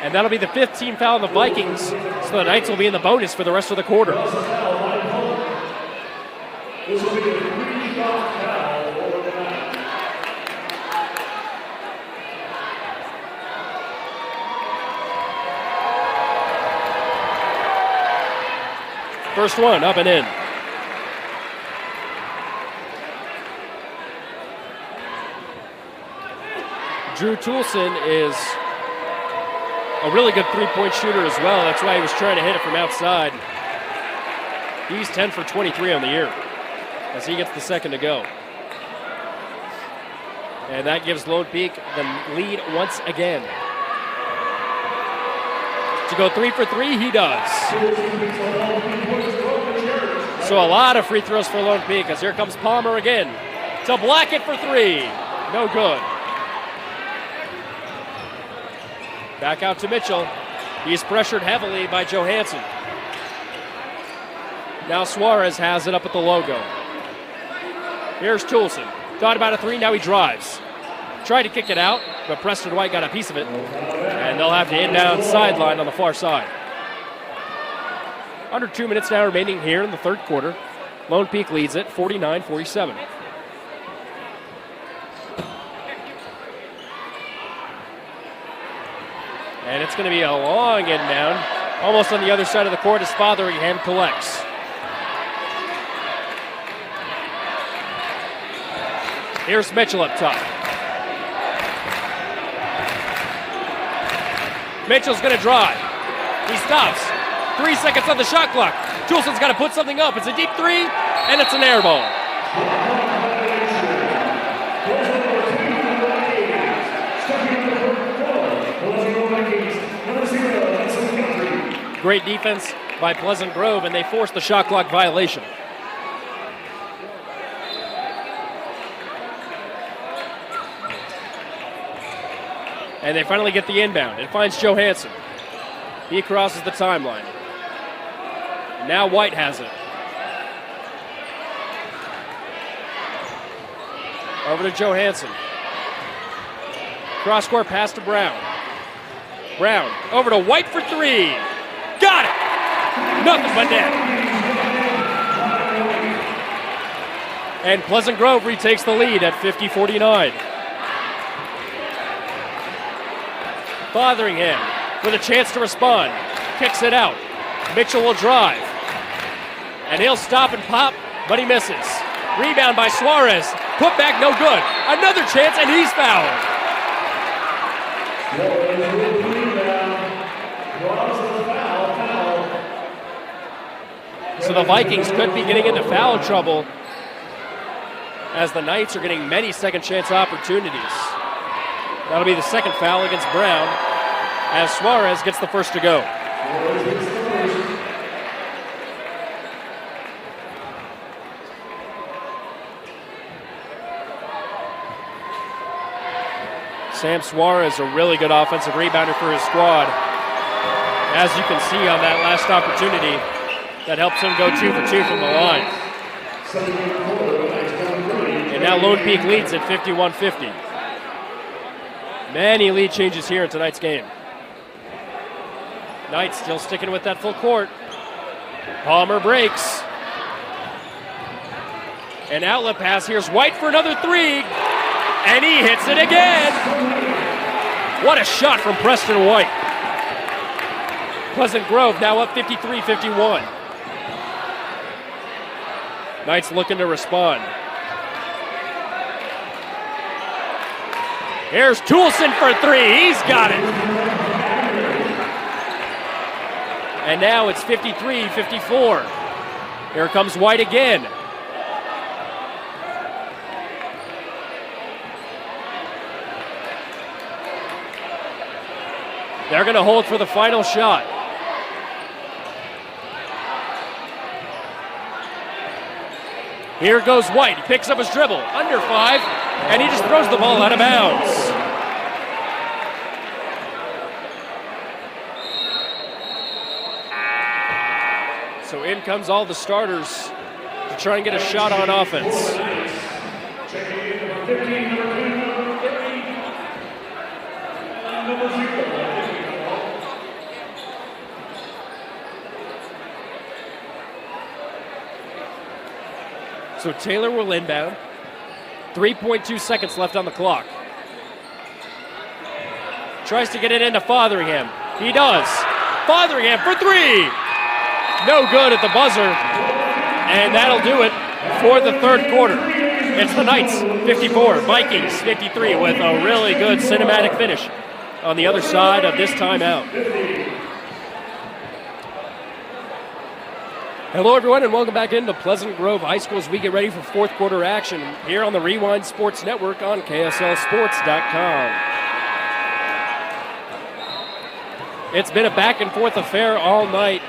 And that'll be the 5th team foul on the Vikings. So the Knights will be in the bonus for the rest of the quarter. First one up and in. Drew Toulson is a really good three-point shooter as well. That's why he was trying to hit it from outside. He's 10 for 23 on the year as he gets the second to go. And that gives Lone Peak the lead once again. To go 3 for 3, he does. So a lot of free throws for Lone Peak as here comes Palmer again to black it for 3. No good. Back out to Mitchell. He's pressured heavily by Johansson. Now Suarez has it up at the logo. Here's Toulson. Thought about a 3, now he drives. Tried to kick it out, but Preston White got a piece of it. And they'll have to inbound sideline on the far side. Under 2 minutes now remaining here in the third quarter. Lone Peak leads it 49-47. And it's going to be a long inbound, almost on the other side of the court as Fotheringham collects. Here's Mitchell up top. Mitchell's going to drive. He stops. 3 seconds on the shot clock. Toulson's got to put something up. It's a deep 3, and it's an air ball. Great defense by Pleasant Grove, and they forced the shot clock violation. And they finally get the inbound. It finds Johansson. He crosses the timeline. Now White has it. Over to Johansson. Cross-court pass to Brown. Brown over to White for 3. Got it! Nothing but net. And Pleasant Grove retakes the lead at 50-49. Fotheringham with a chance to respond. Kicks it out. Mitchell will drive. And he'll stop and pop, but he misses. Rebound by Suarez. Put back, no good. Another chance, and he's fouled. So the Vikings could be getting into foul trouble as the Knights are getting many second chance opportunities. That'll be the second foul against Brown as Suarez gets the first to go. Sam Suarez, a really good offensive rebounder for his squad. As you can see on that last opportunity, that helps him go 2 for 2 from the line. And now Lone Peak leads at 51-50. Many lead changes here in tonight's game. Knights still sticking with that full court. Palmer breaks. An outlet pass. Here's White for another 3. And he hits it again. What a shot from Preston White. Pleasant Grove now up 53-51. Knights looking to respond. Here's Toulson for 3. He's got it. And now it's 53-54. Here comes White again. They're going to hold for the final shot. Here goes White. He picks up his dribble. Under 5. And he just throws the ball out of bounds. So in comes all the starters to try and get a shot on offense. So Taylor will inbound. 3.2 seconds left on the clock. Tries to get it into Fotheringham. He does. Fotheringham for 3. No good at the buzzer, and that'll do it for the third quarter. It's the Knights 54, Vikings 53 with a really good cinematic finish on the other side of this timeout. Hello everyone and welcome back into Pleasant Grove High School as we get ready for fourth quarter action here on the Rewind Sports Network on KSLSports.com. It's been a back and forth affair all night.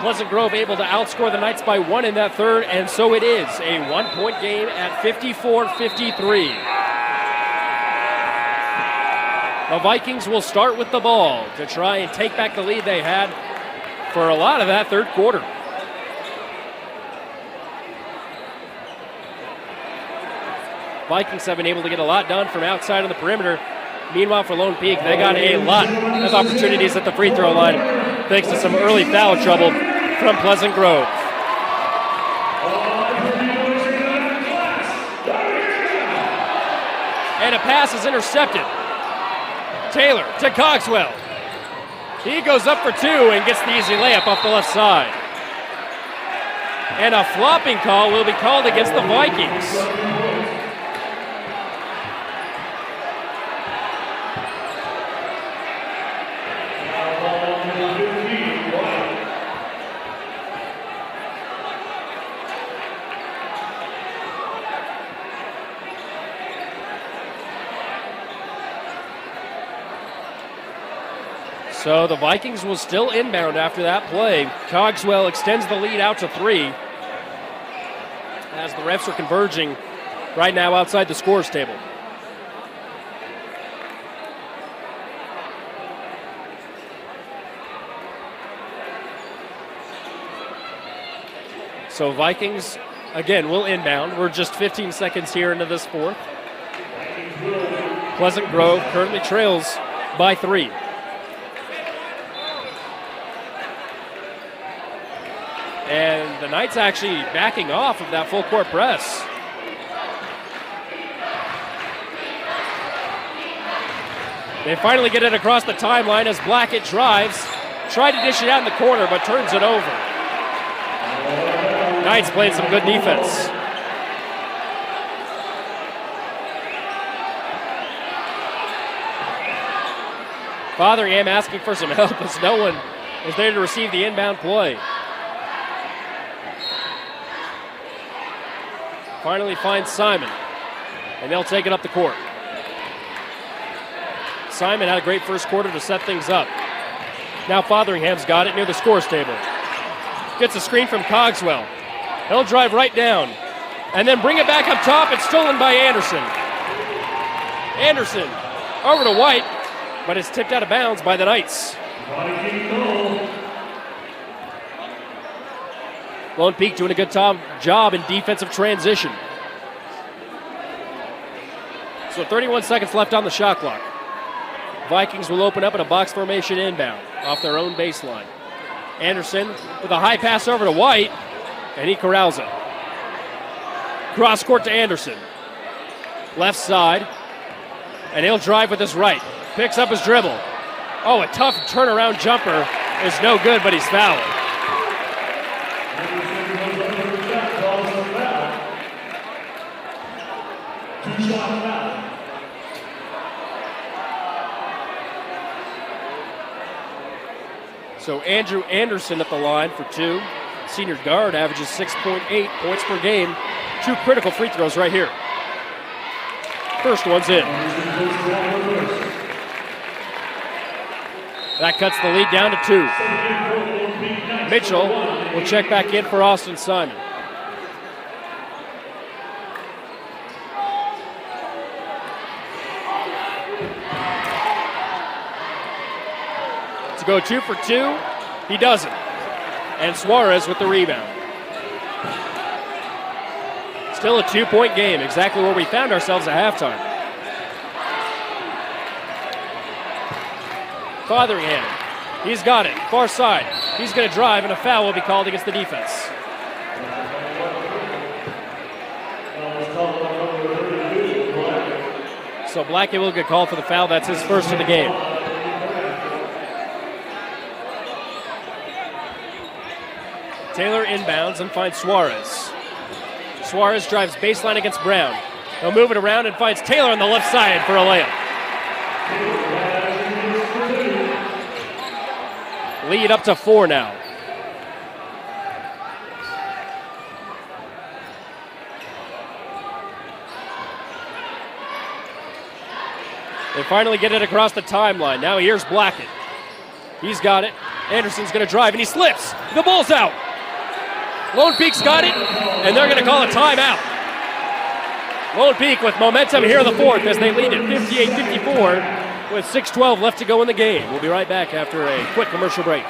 Pleasant Grove able to outscore the Knights by 1 in that third, and so it is a 1-point game at 54-53. The Vikings will start with the ball to try and take back the lead they had for a lot of that third quarter. Vikings have been able to get a lot done from outside of the perimeter. Meanwhile, for Lone Peak, they got a lot of opportunities at the free throw line thanks to some early foul trouble from Pleasant Grove. And a pass is intercepted. Taylor to Cogswell. He goes up for two and gets the easy layup off the left side. And a flopping call will be called against the Vikings. So the Vikings will still inbound after that play. Cogswell extends the lead out to 3 as the refs are converging right now outside the scores table. So Vikings, again, will inbound. We're just 15 seconds here into this fourth. Pleasant Grove currently trails by 3. And the Knights actually backing off of that full court press. They finally get it across the timeline as Blackett drives. Tried to dish it out in the corner, but turns it over. Knights played some good defense. Fotheringham asking for some help as no one is there to receive the inbound play. Finally finds Simon, and they'll take it up the court. Simon had a great first quarter to set things up. Now Fotheringham's got it near the scores table. Gets a screen from Cogswell. He'll drive right down, and then bring it back up top. It's stolen by Anderson. Anderson over to White, but it's tipped out of bounds by the Knights. Lone Peak doing a good job in defensive transition. So 31 seconds left on the shot clock. Vikings will open up in a box formation inbound off their own baseline. Anderson with a high pass over to White, and he corrals it. Cross court to Anderson. Left side, and he'll drive with his right. Picks up his dribble. Oh, a tough turnaround jumper is no good, but he's fouled. So Andrew Anderson at the line for 2. Senior guard averages 6.8 points per game. 2 critical free throws right here. First one's in. That cuts the lead down to 2. Mitchell will check back in for Austin Simon. To go 2 for 2, he doesn't. And Suarez with the rebound. Still a 2-point game, exactly where we found ourselves at halftime. Fotheringham, he's got it, far side. He's going to drive, and a foul will be called against the defense. So Blackett will get called for the foul. That's his first of the game. Taylor inbounds and finds Suarez. Suarez drives baseline against Brown. He'll move it around and finds Taylor on the left side for a layup. Lead up to 4 now. They finally get it across the timeline. Now here's Blackett. He's got it. Anderson's going to drive, and he slips. The ball's out. Lone Peak's got it, and they're going to call a timeout. Lone Peak with momentum here in the fourth as they lead it 58-54 with 6:12 left to go in the game. We'll be right back after a quick commercial break.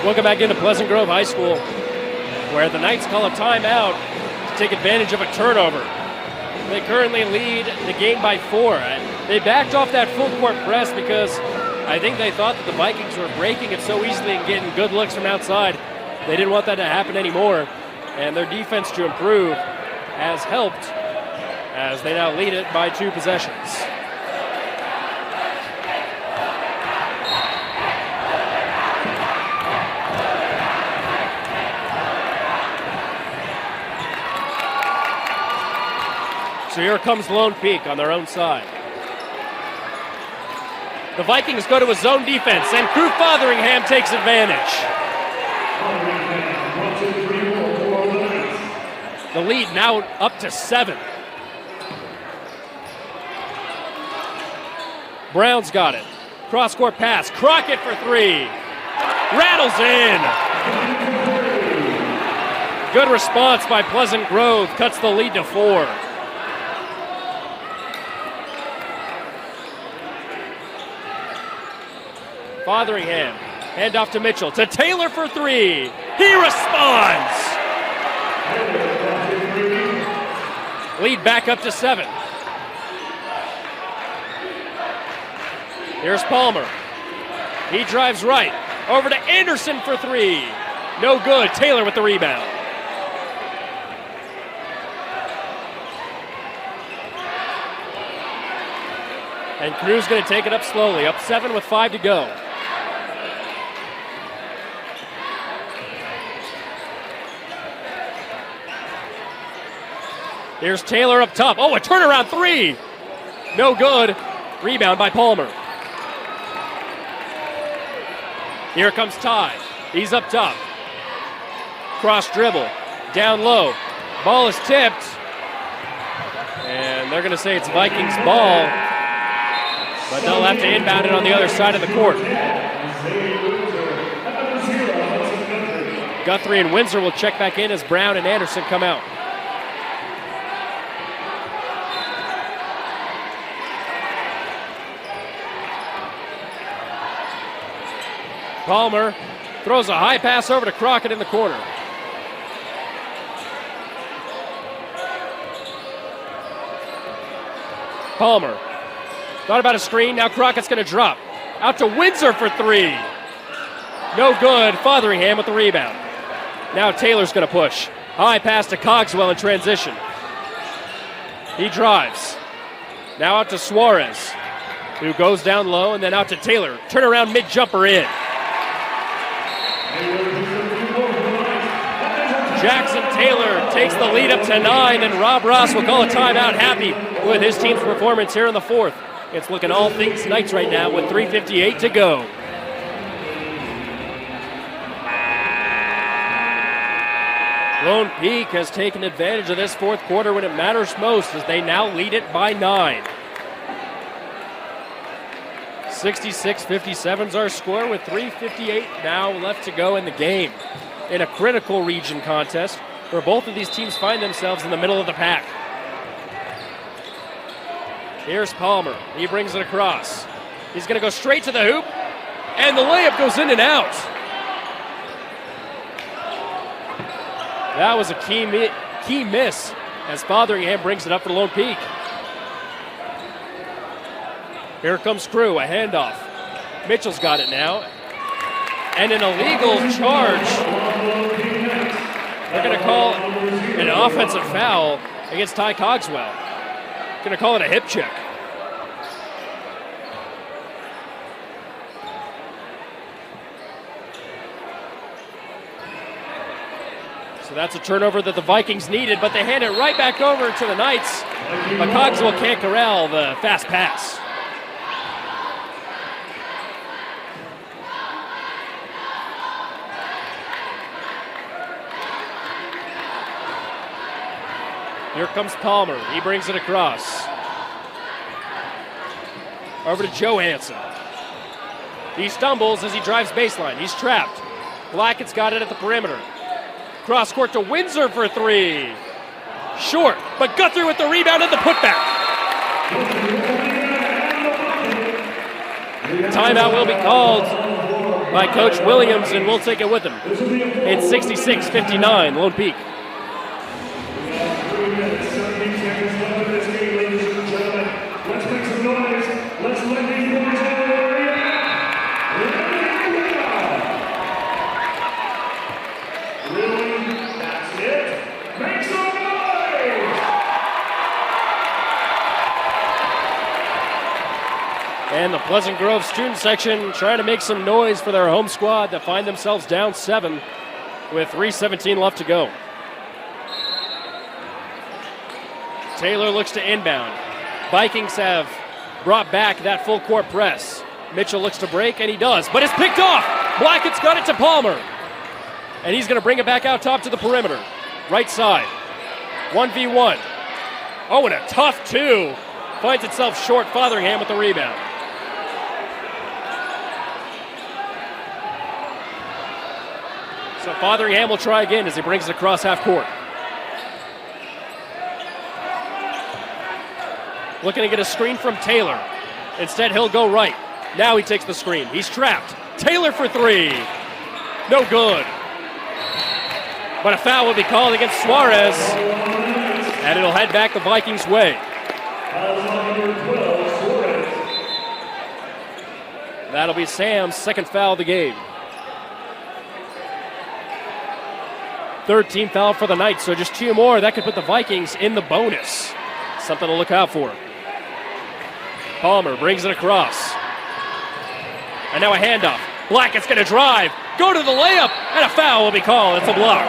Welcome back into Pleasant Grove High School, where the Knights call a timeout to take advantage of a turnover. They currently lead the game by 4. They backed off that full court press because I think they thought that the Vikings were breaking it so easily and getting good looks from outside. They didn't want that to happen anymore, and their defense to improve has helped as they now lead it by 2 possessions. So here comes Lone Peak on their own side. The Vikings go to a zone defense, and Crew Fotheringham takes advantage. The lead now up to 7. Brown's got it. Cross-court pass. Crockett for 3. Rattles in. Good response by Pleasant Grove. Cuts the lead to 4. Fotheringham, hand off to Mitchell, to Taylor for 3. He responds! Lead back up to 7. Here's Palmer. He drives right, over to Anderson for 3. No good, Taylor with the rebound. And Crew's going to take it up slowly, up 7 with 5 to go. Here's Taylor up top. Oh, a turnaround 3. No good. Rebound by Palmer. Here comes Ty. He's up top. Cross dribble. Down low. Ball is tipped. And they're going to say it's Vikings ball. But they'll have to inbound it on the other side of the court. Guthrie and Windsor will check back in as Brown and Anderson come out. Palmer throws a high pass over to Crockett in the corner. Palmer thought about a screen. Now Crockett's going to drop. Out to Windsor for 3. No good. Fotheringham with the rebound. Now Taylor's going to push. High pass to Cogswell in transition. He drives. Now out to Suarez, who goes down low, and then out to Taylor. Turnaround mid-jumper in. Jackson Taylor takes the lead up to 9, and Rob Ross will call a timeout, happy with his team's performance here in the fourth. It's looking all things Knights right now with 3:58 to go. Lone Peak has taken advantage of this fourth quarter when it matters most as they now lead it by 9. 66-57 is our score with 3:58 now left to go in the game. In a critical region contest where both of these teams find themselves in the middle of the pack. Here's Palmer. He brings it across. He's going to go straight to the hoop, and the layup goes in and out. That was a key miss as Fotheringham brings it up for Lone Peak. Here comes Crew, a handoff. Mitchell's got it now. And an illegal charge. They're going to call an offensive foul against Ty Cogswell. Going to call it a hip check. So that's a turnover that the Vikings needed, but they hand it right back over to the Knights. But Cogswell can't corral the fast pass. Here comes Palmer. He brings it across. Over to Johansson. He stumbles as he drives baseline. He's trapped. Blackett's got it at the perimeter. Cross court to Windsor for three. Short, but Guthrie with the rebound and the putback. Timeout will be called by Coach Williams, and we'll take it with him. It's 66-59, Lone Peak. And the Pleasant Grove student section trying to make some noise for their home squad that find themselves down 7 with 3:17 left to go. Taylor looks to inbound. Vikings have brought back that full court press. Mitchell looks to break, and he does, but it's picked off. Blackett's got it to Palmer. And he's going to bring it back out top to the perimeter. Right side. 1v1. Oh, and a tough 2. Finds itself short. Fotheringham with the rebound. So Fotheringham will try again as he brings it across half court. Looking to get a screen from Taylor. Instead, he'll go right. Now he takes the screen. He's trapped. Taylor for 3. No good. But a foul will be called against Suarez. And it'll head back the Vikings' way. That'll be Sam's second foul of the game. Third team foul for the Knights, so just 2 more. That could put the Vikings in the bonus. Something to look out for. Palmer brings it across. And now a handoff. Blackett's going to drive. Go to the layup. And a foul will be called. It's a block.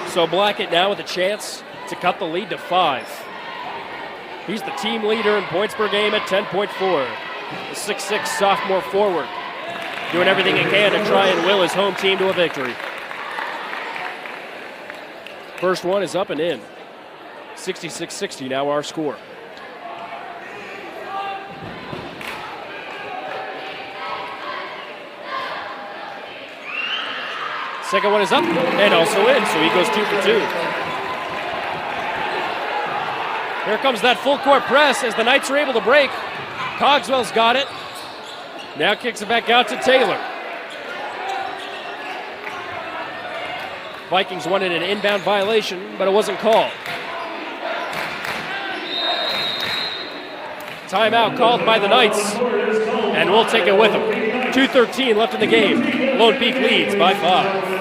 So Blackett now with a chance to cut the lead to 5. He's the team leader in points per game at 10.4. The 6'6" sophomore forward doing everything he can to try and will his home team to a victory. First one is up and in. 66-60 now our score. Second one is up and also in, so he goes 2 for 2. Here comes that full court press as the Knights are able to break. Cogswell's got it. Now kicks it back out to Taylor. Vikings wanted an inbound violation, but it wasn't called. Timeout called by the Knights, and we'll take it with them. 2:13 left in the game. Lone Peak leads by 5.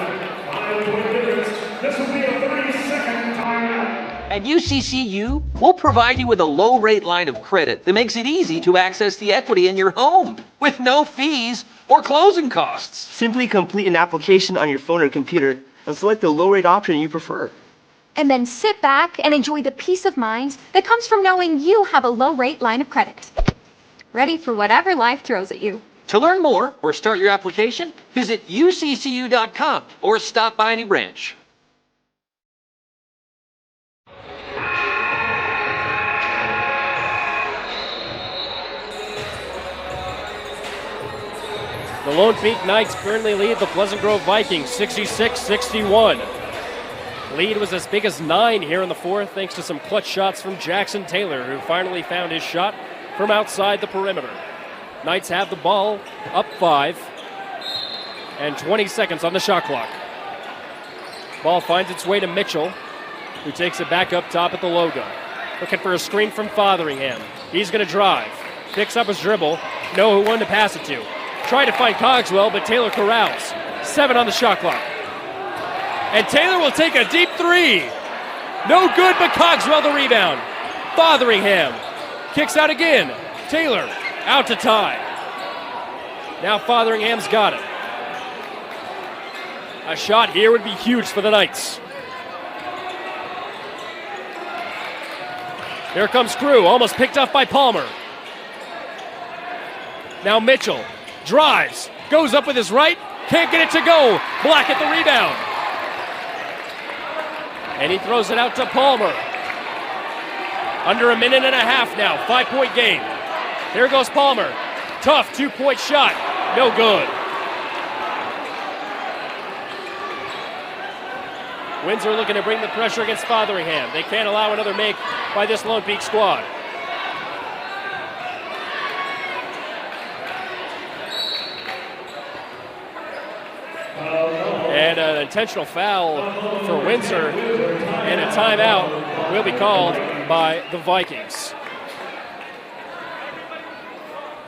At UCCU, we'll provide you with a low-rate line of credit that makes it easy to access the equity in your home with no fees or closing costs. Simply complete an application on your phone or computer and select the low-rate option you prefer. And then sit back and enjoy the peace of mind that comes from knowing you have a low-rate line of credit. Ready for whatever life throws at you. To learn more or start your application, visit uccu.com or stop by any branch. The Lone Peak Knights currently lead the Pleasant Grove Vikings 66-61. Lead was as big as 9 here in the fourth, thanks to some clutch shots from Jackson Taylor, who finally found his shot from outside the perimeter. Knights have the ball, up 5, and 20 seconds on the shot clock. Ball finds its way to Mitchell, who takes it back up top at the logo. Looking for a screen from Fotheringham. He's going to drive. Picks up his dribble. Know who one to pass it to. Tried to find Cogswell, but Taylor corrals. 7 on the shot clock. And Taylor will take a deep 3. No good, but Cogswell the rebound. Fotheringham kicks out again. Taylor out to tie. Now Fotheringham's got it. A shot here would be huge for the Knights. Here comes Crew, almost picked up by Palmer. Now Mitchell drives, goes up with his right, can't get it to go. Blackett the rebound. And he throws it out to Palmer. Under a minute and a half now, 5-point game. Here goes Palmer. Tough 2-point shot, no good. Windsor looking to bring the pressure against Fotheringham. They can't allow another make by this Lone Peak squad. And an intentional foul for Windsor, and a timeout will be called by the Vikings.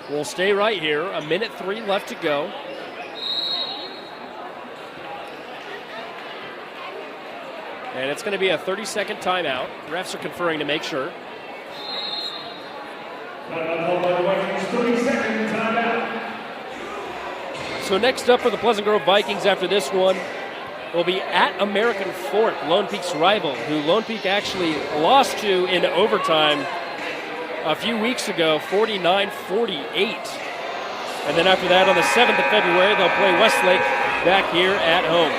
We'll stay right here. 1:03 left to go. And it's going to be a 30-second timeout. Refs are conferring to make sure. So next up for the Pleasant Grove Vikings after this one will be at American Fork, Lone Peak's rival, who Lone Peak actually lost to in overtime a few weeks ago, 49-48. And then after that, on the 7th of February, they'll play Westlake back here at home.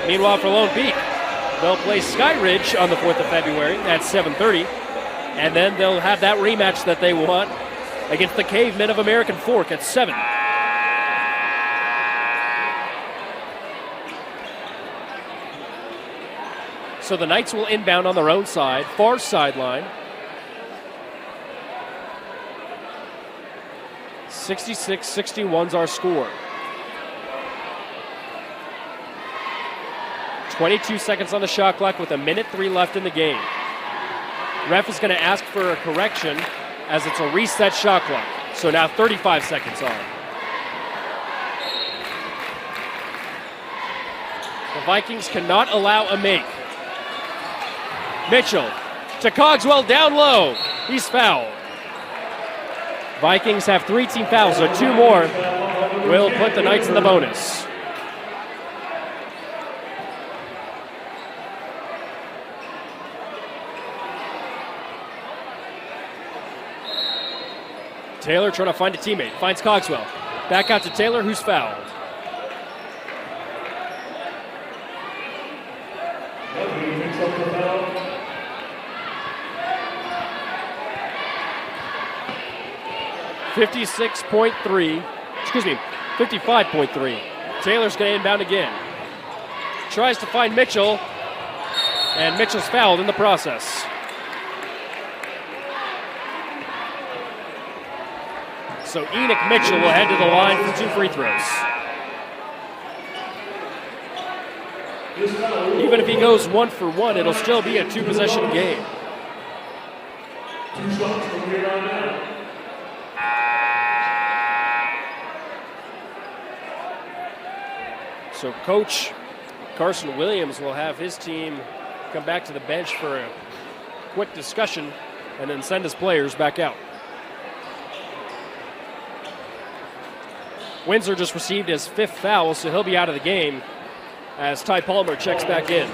Meanwhile, for Lone Peak, they'll play Sky Ridge on the 4th of February at 7:30, and then they'll have that rematch that they want against the Cavemen of American Fork at 7. So the Knights will inbound on their own side, far sideline. 66-61's our score. 22 seconds on the shot clock with 1:03 left in the game. Ref is going to ask for a correction as it's a reset shot clock. So now 35 seconds on. The Vikings cannot allow a make. Mitchell to Cogswell down low. He's fouled. Vikings have 3 team fouls, so 2 more will put the Knights in the bonus. Taylor trying to find a teammate, finds Cogswell. Back out to Taylor, who's fouled. $55.3. Taylor's going to inbound again. Tries to find Mitchell, and Mitchell's fouled in the process. So Enoch Mitchell will head to the line for 2 free throws. Even if he goes 1 for 1, it'll still be a 2-possession game. So Coach Carson Williams will have his team come back to the bench for a quick discussion and then send his players back out. Windsor just received his 5th foul, so he'll be out of the game as Ty Palmer checks back in.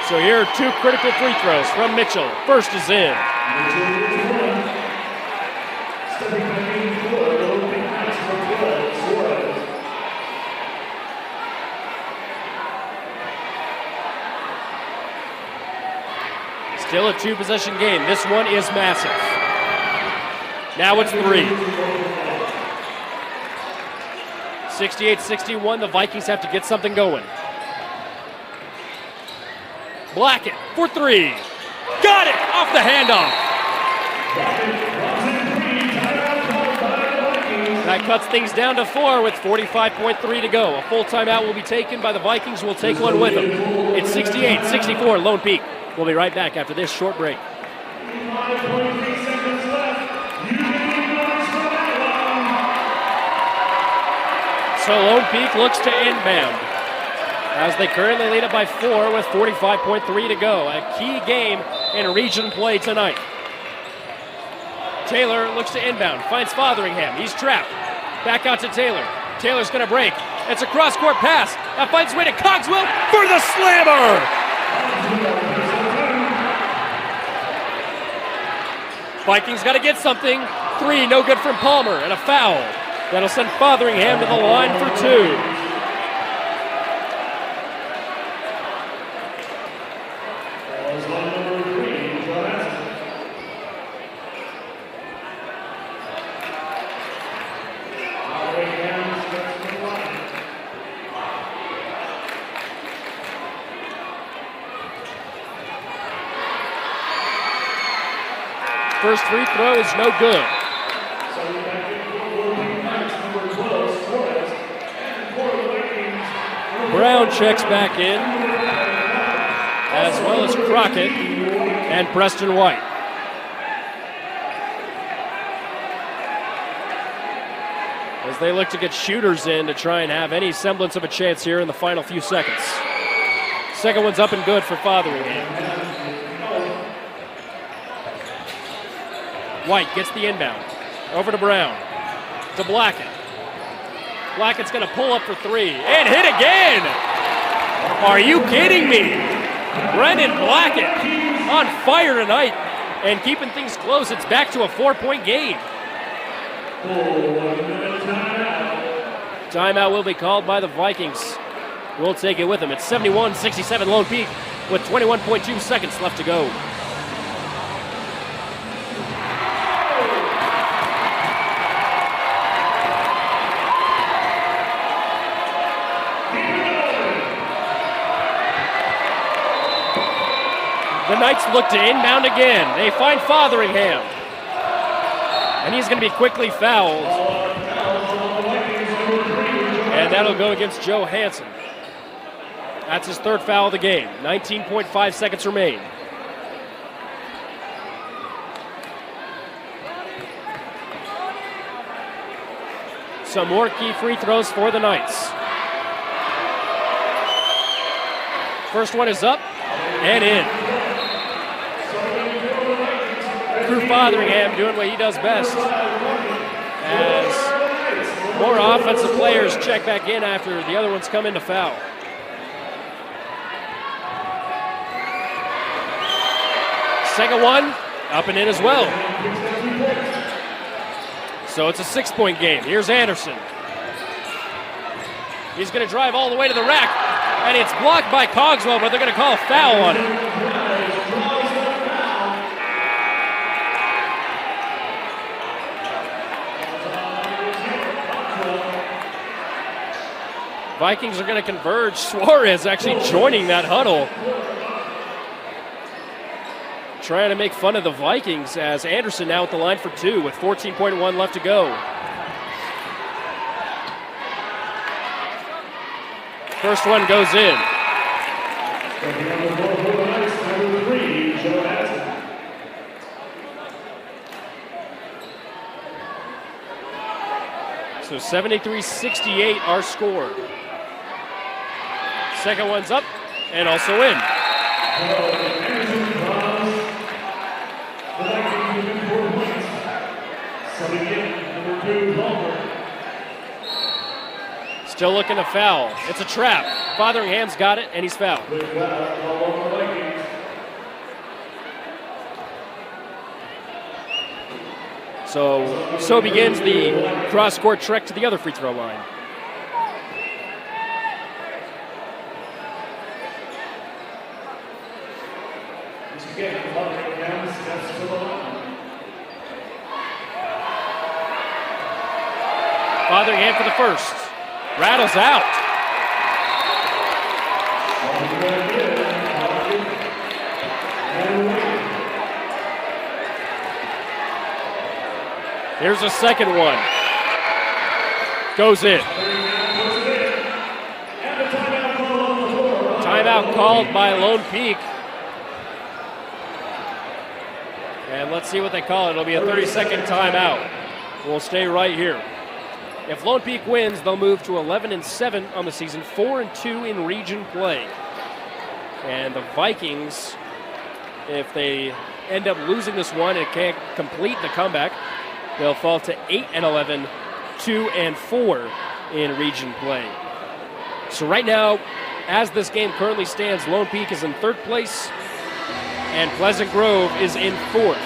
So here are 2 critical free throws from Mitchell. First is in. Still a 2-possession game. This one is massive. Now it's 3. 68-61, the Vikings have to get something going. Blackett for 3. Got it! Off the handoff. That cuts things down to 4 with 45.3 to go. A full timeout will be taken by the Vikings. We'll take one with them. It's 68-64, Lone Peak. We'll be right back after this short break. 5.3 seconds left. So Lone Peak looks to inbound as they currently lead it by 4 with 45.3 to go. A key game in region play tonight. Taylor looks to inbound, finds Fotheringham. He's trapped. Back out to Taylor. Taylor's going to break. It's a cross-court pass. That finds way to Cogswell for the slammer. Vikings got to get something. 3, no good from Palmer, and a foul. That'll send Fotheringham to the line for 2. First free throw is no good. Brown checks back in, as well as Crockett and Preston White. As they look to get shooters in to try and have any semblance of a chance here in the final few seconds. Second one's up and good for Fotheringham. White gets the inbound. Over to Brown. To Blackett. Blackett's going to pull up for 3 and hit again. Are you kidding me? Brendan Blackett on fire tonight and keeping things close. It's back to a 4-point game. Timeout will be called by the Vikings. We'll take it with them. It's 71-67 Lone Peak with 21.2 seconds left to go. The Knights look to inbound again. They find Fotheringham. And he's going to be quickly fouled. And that'll go against Joe Hansen. That's his 3rd foul of the game. 19.5 seconds remain. Some more key free throws for the Knights. First one is up and in. Drew Fotheringham doing what he does best as more offensive players check back in after the other ones come in to foul. Second one, up and in as well. So it's a 6-point game. Here's Anderson. He's going to drive all the way to the rack, and it's blocked by Cogswell, but they're going to call a foul on it. Vikings are going to converge. Suarez actually joining that huddle. Trying to make fun of the Vikings as Anderson now at the line for 2 with 14.1 left to go. First one goes in. So 73-68 our score. Second one's up and also in. Still looking to foul. It's a trap. Fotheringham's got it and he's fouled. So begins the cross-court trek to the other free throw line. Fotheringham for the first. Rattles out. Here's a second one. Goes in. Timeout called by Lone Peak. And let's see what they call it. It'll be a 30-second timeout. We'll stay right here. If Lone Peak wins, they'll move to 11-7 on the season, 4-2 in region play. And the Vikings, if they end up losing this one and can't complete the comeback, they'll fall to 8-11, 2-4 in region play. So right now, as this game currently stands, Lone Peak is in third place and Pleasant Grove is in fourth.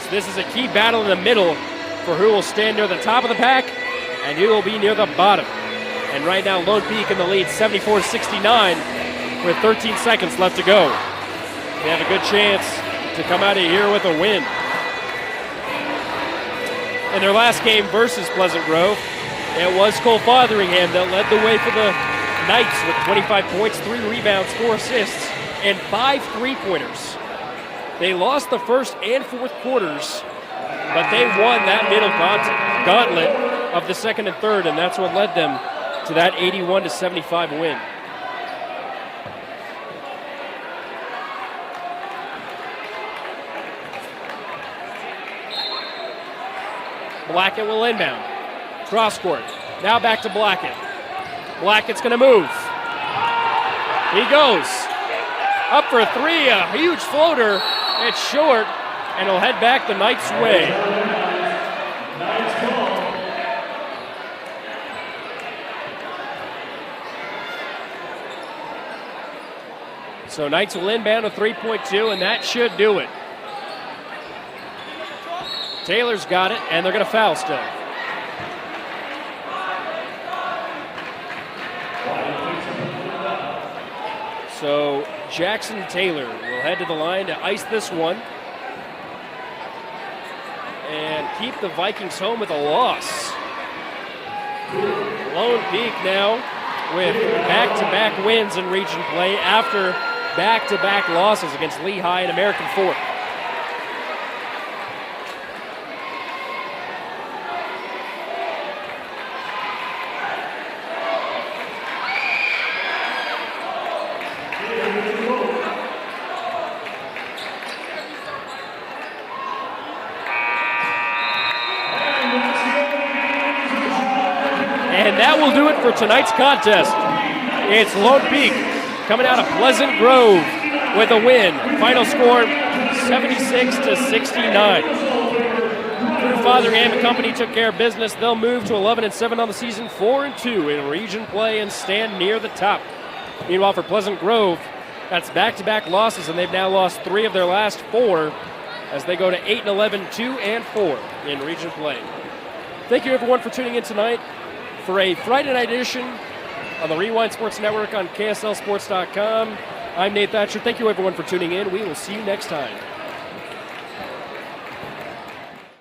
So this is a key battle in the middle for who will stand near the top of the pack and who will be near the bottom. And right now, Lone Peak in the lead, 74-69, with 13 seconds left to go. They have a good chance to come out of here with a win. In their last game versus Pleasant Grove, it was Cole Fotheringham that led the way for the Knights with 25 points, 3 rebounds, 4 assists, and 5 three-pointers. They lost the first and fourth quarters, but they won that middle gauntlet of the second and third, and that's what led them to that 81-75 win. Blackett will inbound. Cross court. Now back to Blackett. Blackett's going to move. He goes. Up for 3, a huge floater. It's short, and he'll head back the Knights' way. So Knights will inbound a 3.2, and that should do it. Taylor's got it, and they're going to foul still. So Jackson Taylor will head to the line to ice this one and keep the Vikings home with a loss. Lone Peak now with back-to-back wins in region play after back-to-back losses against Lehigh and American Fork. And that will do it for tonight's contest. It's Lone Peak coming out of Pleasant Grove with a win. Final score 76-69. Drew Fotheringham and company took care of business. They'll move to 11-7 on the season, 4-2 in region play and stand near the top. Meanwhile, for Pleasant Grove, that's back-to-back losses, and they've now lost 3 of their last 4 as they go to 8-11, 2-4 in region play. Thank you, everyone, for tuning in tonight for a Friday night edition on the Rewind Sports Network on KSLSports.com. I'm Nate Thatcher. Thank you, everyone, for tuning in. We will see you next time.